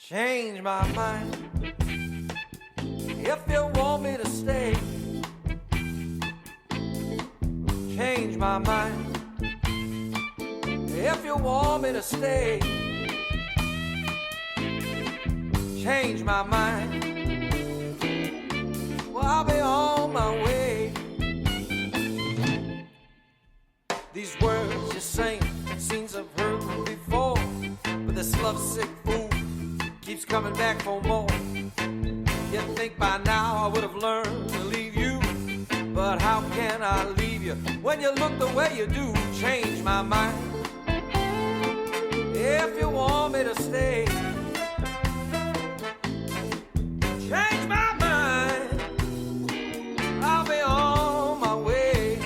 Change my mind if you want me to stay. Change my mind if you want me to stay. Change my mind, well, I'll be on my way. These words you sing, scenes I've heard before, but this lovesick fool keeps coming back for more. You'd think by now I would have learned to leave you, but how can I leave you when you look the way you do? Change my mind if you want me to stay. Change my mind, I'll be on my way.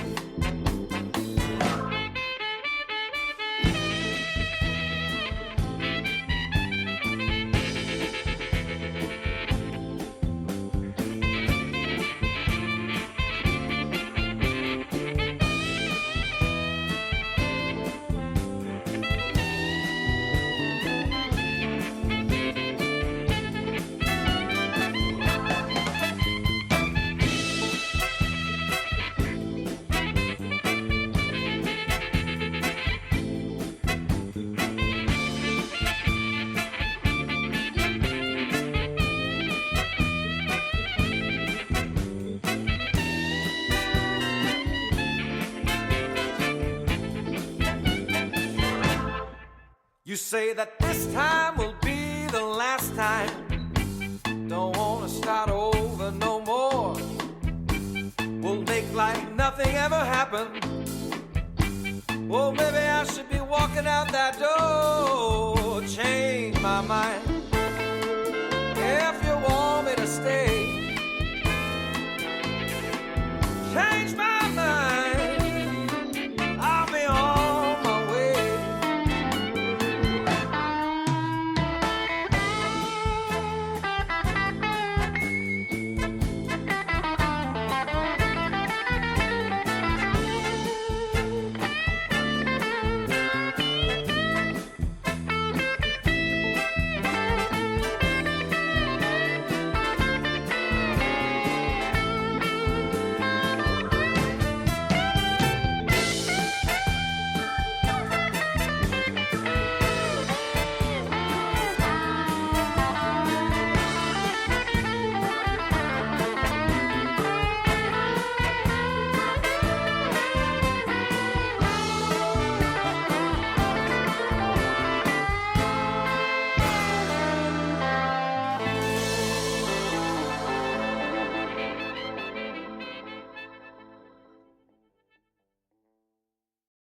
You say that this time will be the last time. Don't wanna start over no more. We'll make like nothing ever happened. Well, maybe I should be walking out that door. Change my mind if you want me to stay. Change my